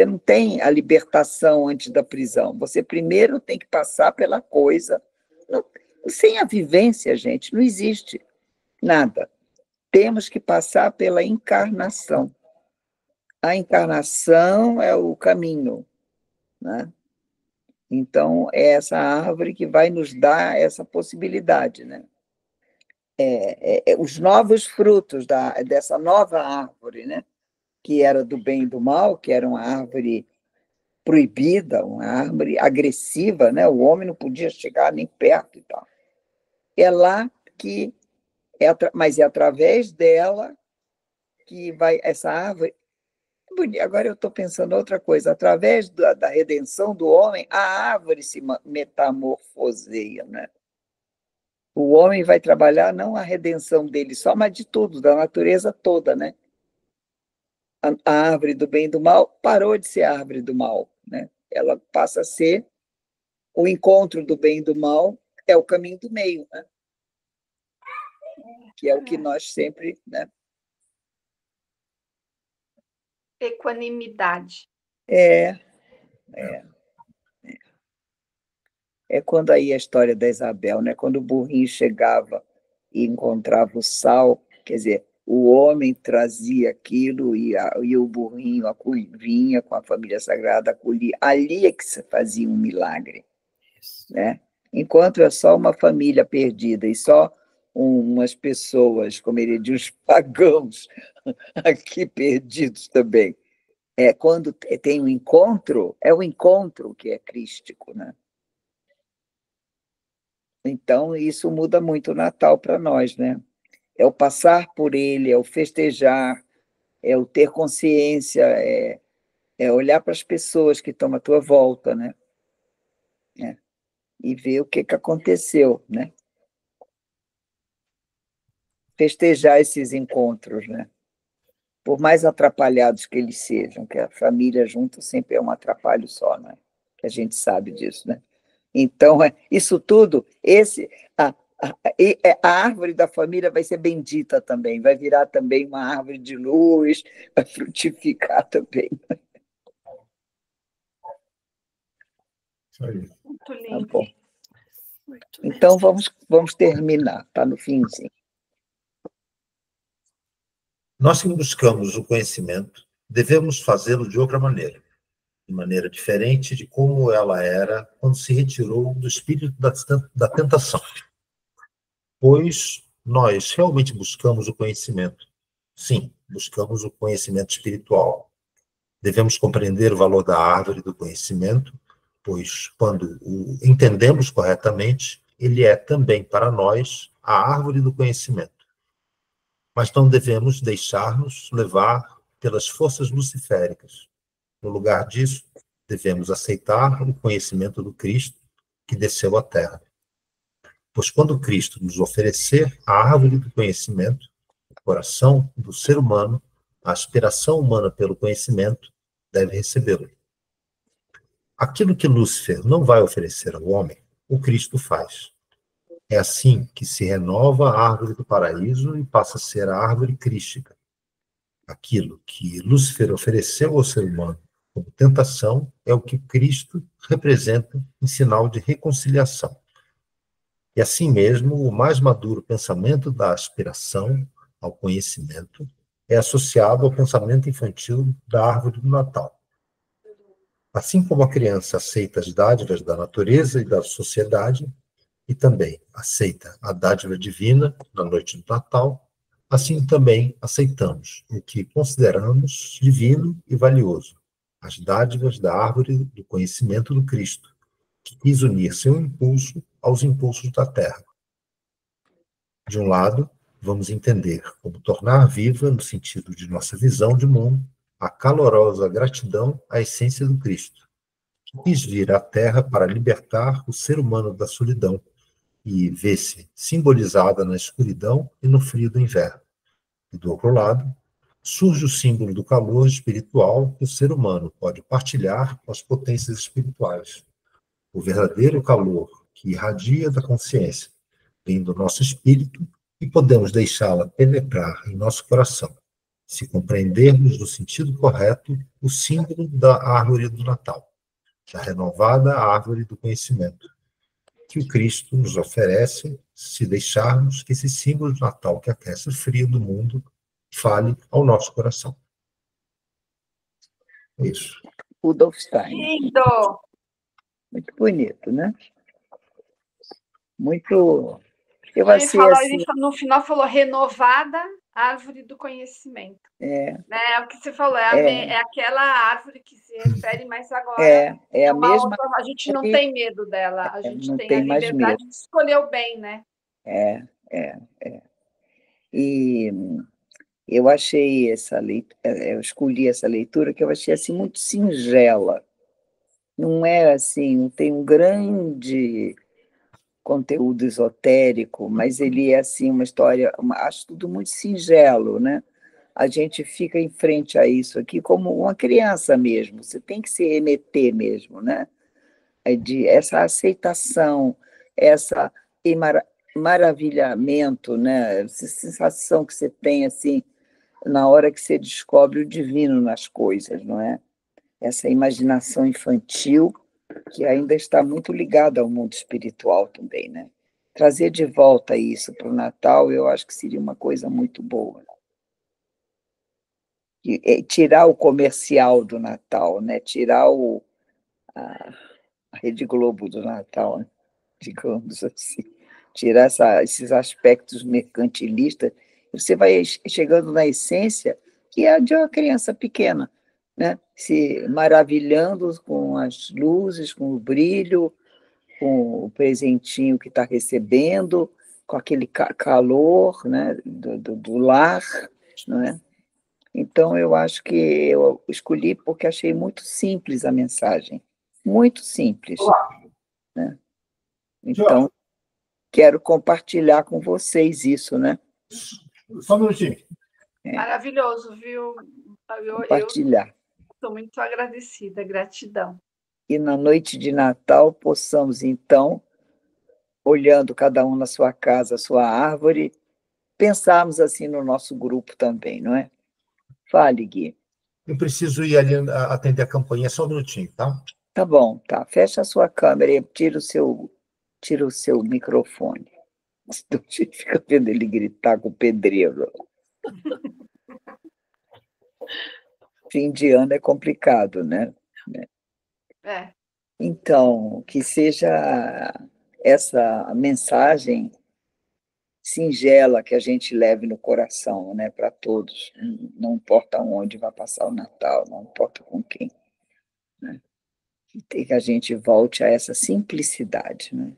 não tem a libertação antes da prisão. Você primeiro tem que passar pela coisa. Sem a vivência, gente, não existe nada. Temos que passar pela encarnação. A encarnação é o caminho, né? Então, é essa árvore que vai nos dar essa possibilidade, né? Os novos frutos dessa nova árvore, né? Que era do bem e do mal, que era uma árvore proibida, uma árvore agressiva, né? O homem não podia chegar nem perto e tal. É lá que... mas é através dela que vai essa árvore... Agora eu estou pensando outra coisa. Através da redenção do homem, a árvore se metamorfoseia, né? O homem vai trabalhar não a redenção dele só, mas de tudo, da natureza toda, né? A árvore do bem e do mal parou de ser a árvore do mal, né? Ela passa a ser o encontro do bem e do mal, é o caminho do meio, né? Que é o que nós sempre, né? Equanimidade. É quando aí a história da Isabel, né? Quando o burrinho chegava e encontrava o sal, quer dizer, o homem trazia aquilo e o burrinho vinha com a família sagrada acolhia. Ali é que se fazia um milagre, né? Enquanto é só uma família perdida e só umas pessoas, como ele diz, uns pagãos aqui perdidos também. Quando tem um encontro, é o encontro que é crístico, né? Então, isso muda muito o Natal para nós, né? É o passar por ele, é o festejar, é o ter consciência, é olhar para as pessoas que estão à tua volta, né? E ver o que aconteceu, né? Festejar esses encontros, né? Por mais atrapalhados que eles sejam, que a família junto sempre é um atrapalho só, né? Que a gente sabe disso, né? Então, isso tudo, a árvore da família vai ser bendita também, vai virar também uma árvore de luz, vai frutificar também. Muito lindo. Tá bom. Então, vamos terminar, está no finzinho. Nós que buscamos o conhecimento, devemos fazê-lo de outra maneira, de maneira diferente de como ela era quando se retirou do espírito da tentação. Pois nós realmente buscamos o conhecimento. Sim, buscamos o conhecimento espiritual. Devemos compreender o valor da árvore do conhecimento, pois quando o entendemos corretamente, ele é também para nós a árvore do conhecimento. Mas não devemos deixar-nos levar pelas forças luciféricas. No lugar disso, devemos aceitar o conhecimento do Cristo que desceu à Terra. Pois quando Cristo nos oferecer a árvore do conhecimento, o coração do ser humano, a aspiração humana pelo conhecimento, deve recebê-lo. Aquilo que Lúcifer não vai oferecer ao homem, o Cristo faz. É assim que se renova a árvore do paraíso e passa a ser a árvore crística. Aquilo que Lúcifer ofereceu ao ser humano como tentação é o que Cristo representa em sinal de reconciliação. E assim mesmo, o mais maduro pensamento da aspiração ao conhecimento é associado ao pensamento infantil da árvore do Natal. Assim como a criança aceita as dádivas da natureza e da sociedade, e também aceita a dádiva divina na noite do Natal, assim também aceitamos o que consideramos divino e valioso, as dádivas da árvore do conhecimento do Cristo, que quis unir seu impulso aos impulsos da Terra. De um lado, vamos entender como tornar viva, no sentido de nossa visão de mundo, a calorosa gratidão à essência do Cristo, que quis vir à Terra para libertar o ser humano da solidão e vê-se simbolizada na escuridão e no frio do inverno. E do outro lado, surge o símbolo do calor espiritual que o ser humano pode partilhar com as potências espirituais. O verdadeiro calor que irradia da consciência vem do nosso espírito e podemos deixá-la penetrar em nosso coração, se compreendermos no sentido correto o símbolo da árvore do Natal, da renovada árvore do conhecimento, que o Cristo nos oferece se deixarmos que esse símbolo de Natal que aquece o frio do mundo fale ao nosso coração. É isso. Rudolf Steiner. Lindo! Muito bonito, né? Muito... Eu Ele achei falou, assim... no final falou renovada árvore do conhecimento. É o que você falou, é aquela árvore que se refere, mas agora é a mesma... outra, a gente não tem medo dela, a gente não tem tem a mais liberdade medo. de escolher o bem, né? E eu achei essa leitura, eu escolhi essa leitura que eu achei assim muito singela. Não é assim, não tem um grande conteúdo esotérico, mas ele é assim uma história, acho tudo muito singelo, né? A gente fica em frente a isso aqui como uma criança mesmo, você tem que se remeter mesmo, né? De essa aceitação, essa maravilhamento, né? Essa sensação que você tem assim na hora que você descobre o divino nas coisas, não é? Essa imaginação infantil que ainda está muito ligada ao mundo espiritual também, né? Trazer de volta isso para o Natal, eu acho que seria uma coisa muito boa. E tirar o comercial do Natal, né? Tirar a Rede Globo do Natal, né? Digamos assim. Tirar esses aspectos mercantilistas, você vai chegando na essência que é de uma criança pequena, né? Se maravilhando com as luzes, com o brilho, com o presentinho que está recebendo, com aquele calor, né, do lar, não é? Então, eu acho que eu escolhi porque achei muito simples a mensagem, muito simples, né? Então, quero compartilhar com vocês isso, né? Só um minutinho. Maravilhoso, viu? Compartilhar. Estou muito agradecida, gratidão. E na noite de Natal possamos, então, olhando cada um na sua casa, a sua árvore, pensarmos assim no nosso grupo também, não é? Fale, Gui. Eu preciso ir ali atender a campainha, só um minutinho, tá? Tá bom, tá. Fecha a sua câmera e tira o seu microfone. Senão a gente fica vendo ele gritar com o pedreiro. Fim de ano é complicado, né? Então, que seja essa mensagem singela que a gente leve no coração, né, para todos. Não importa onde vai passar o Natal, não importa com quem, né? Que a gente volte a essa simplicidade, né?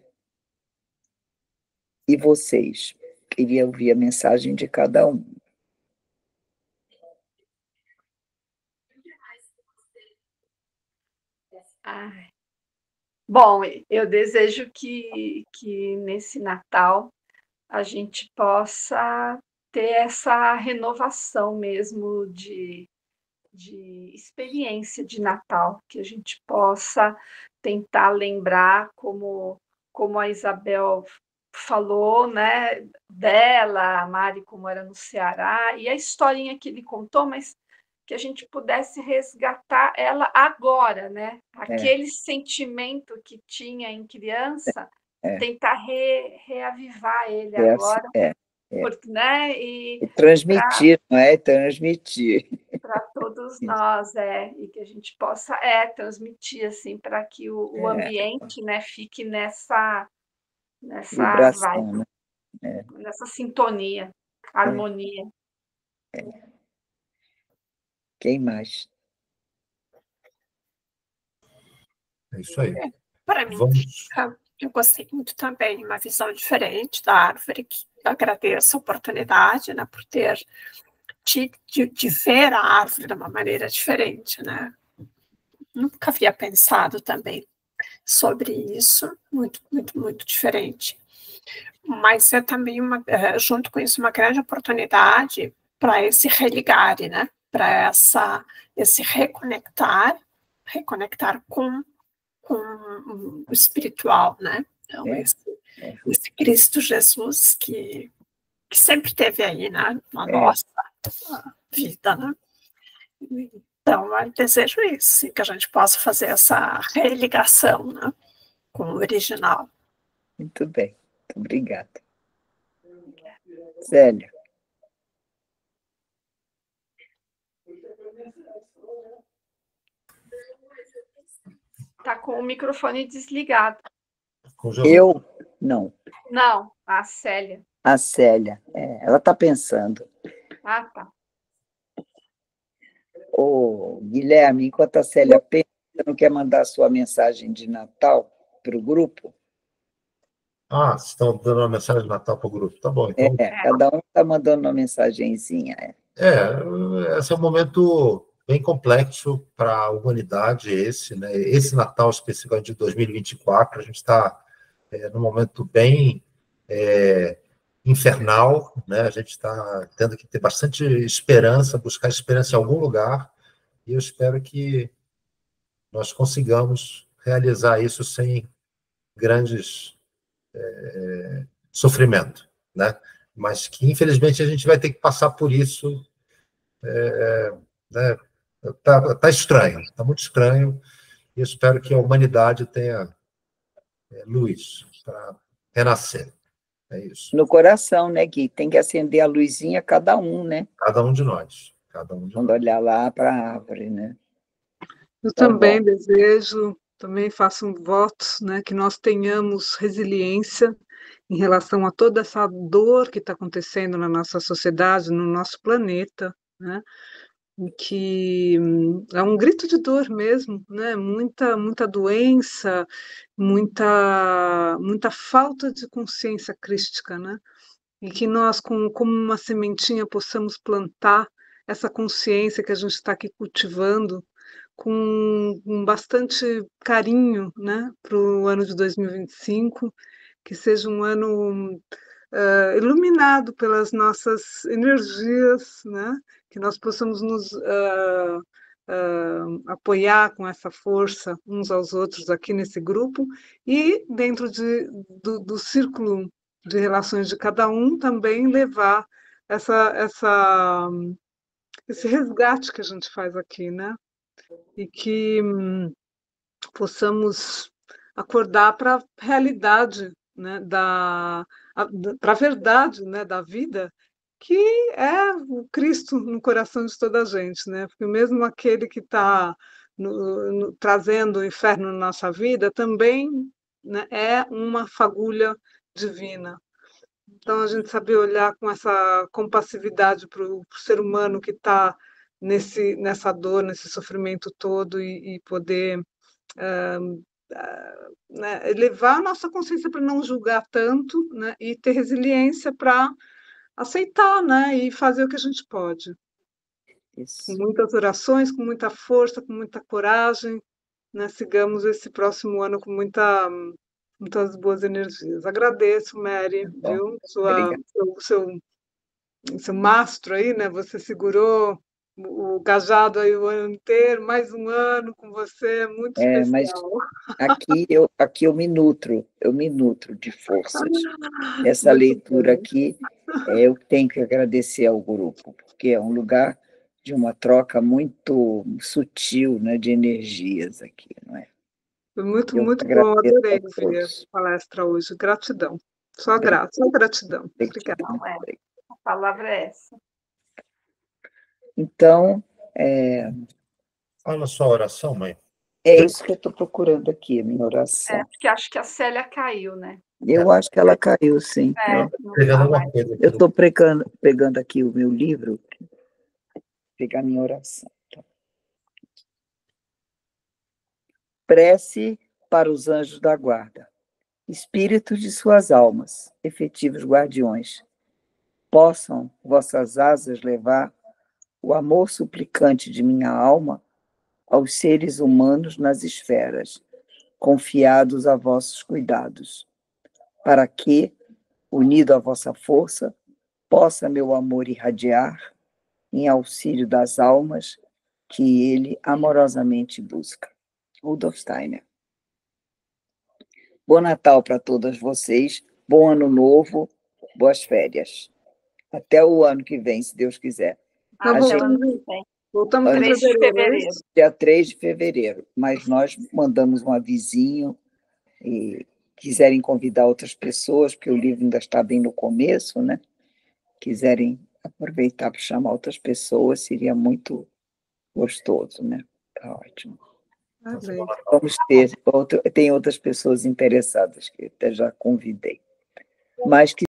E vocês? Queria ouvir a mensagem de cada um. Bom, eu desejo que nesse Natal a gente possa ter essa renovação mesmo de experiência de Natal, que a gente possa tentar lembrar como a Isabel falou, né, dela, a Mari como era no Ceará, e a historinha que ele contou, mas que a gente pudesse resgatar ela agora, né? Aquele sentimento que tinha em criança, tentar reavivar ele agora, porque, né? E transmitir, não é? Transmitir. Para todos nós, e que a gente possa transmitir, assim, para que o ambiente, né, fique nessa vibração, vibe, né? Nessa sintonia, harmonia. Quem mais? É isso aí. Para mim, eu gostei muito também, uma visão diferente da árvore, que eu agradeço a oportunidade, né, por ter de ver a árvore de uma maneira diferente, né? Nunca havia pensado também sobre isso, muito, muito, muito diferente. Mas é também, junto com isso, uma grande oportunidade para esse religar, né? Para esse reconectar com o espiritual, né? Então, esse Cristo Jesus que sempre esteve aí, né? Na nossa vida, né? Então, eu desejo isso, que a gente possa fazer essa religação, né, com o original. Muito bem, muito obrigada. Célia. Está com o microfone desligado. Eu? Não. Não, a Célia. A Célia, ela está pensando. Ah, tá. Ô, Guilherme, enquanto a Célia pensa, você não quer mandar sua mensagem de Natal para o grupo? Vocês estão dando uma mensagem de Natal para o grupo. Tá bom, então. Cada um está mandando uma mensagenzinha. Esse é um momento bem complexo para a humanidade, né? Esse Natal específico de 2024, a gente está num momento bem infernal, né? A gente está tendo que ter bastante esperança, buscar esperança em algum lugar, e eu espero que nós consigamos realizar isso sem grandes sofrimento, né? Mas que, infelizmente, a gente vai ter que passar por isso, né? Tá estranho, está muito estranho, e eu espero que a humanidade tenha luz para renascer. É isso. No coração, né, Gui? Tem que acender a luzinha cada um, né? Cada um de nós. Quando olhar lá para a árvore, né? Eu também desejo, também faço um voto, né, que nós tenhamos resiliência em relação a toda essa dor que está acontecendo na nossa sociedade, no nosso planeta, né? Que é um grito de dor mesmo, né? Muita doença, muita falta de consciência crística, né? E que nós, como uma sementinha, possamos plantar essa consciência que a gente está aqui cultivando com bastante carinho, né, para o ano de 2025, que seja um ano iluminado pelas nossas energias, né, que nós possamos nos apoiar com essa força uns aos outros aqui nesse grupo e dentro do círculo de relações de cada um também levar esse resgate que a gente faz aqui, né? E que possamos acordar para a realidade, né, para a verdade, né, da vida, que é o Cristo no coração de toda a gente, né? Porque mesmo aquele que está trazendo o inferno na nossa vida também, né, é uma fagulha divina. Então, a gente saber olhar com essa compassividade para o ser humano que está nessa dor, nesse sofrimento todo e poder né, elevar a nossa consciência para não julgar tanto, né, e ter resiliência para aceitar, né, e fazer o que a gente pode. Isso. Com muitas orações, com muita força, com muita coragem, né, sigamos esse próximo ano com muitas boas energias. Agradeço, Mary, viu? Seu mastro aí, né? Você segurou o cajado aí o ano inteiro, mais um ano com você, muito especial. Mas aqui eu me nutro de forças. Essa leitura aqui, eu tenho que agradecer ao grupo, porque é um lugar de uma troca muito sutil, né, de energias aqui, não é? Foi muito, Eu muito bom. agradeço Adorei a ouvir a todos. palestra hoje. Gratidão. Só gratidão. Obrigada. Não é. A palavra é essa. Então, Fala a sua oração, mãe. é isso que eu estou procurando aqui, a minha oração. Porque acho que a Célia caiu, né? Eu acho que ela caiu, sim. Não Pegando tá uma mais. coisa aqui Eu do- estou pegando aqui o meu livro, pegar a minha oração. Tá? Prece para os anjos da guarda. Espíritos de suas almas, efetivos guardiões, possam vossas asas levar o amor suplicante de minha alma aos seres humanos nas esferas, confiados a vossos cuidados, para que, unido à vossa força, possa meu amor irradiar em auxílio das almas que ele amorosamente busca. Rudolf Steiner. Bom Natal para todas vocês, bom Ano Novo, boas férias. Até o ano que vem, se Deus quiser. Tá Até o bom. ano que vem. Voltamos em 3 de fevereiro. Dia 3 de fevereiro, mas nós mandamos um avisinho e quiserem convidar outras pessoas, porque o livro ainda está bem no começo, né? Quiserem aproveitar para chamar outras pessoas, seria muito gostoso, né? Tá ótimo. Amém. Vamos ter, tem outras pessoas interessadas que até já convidei. Mas que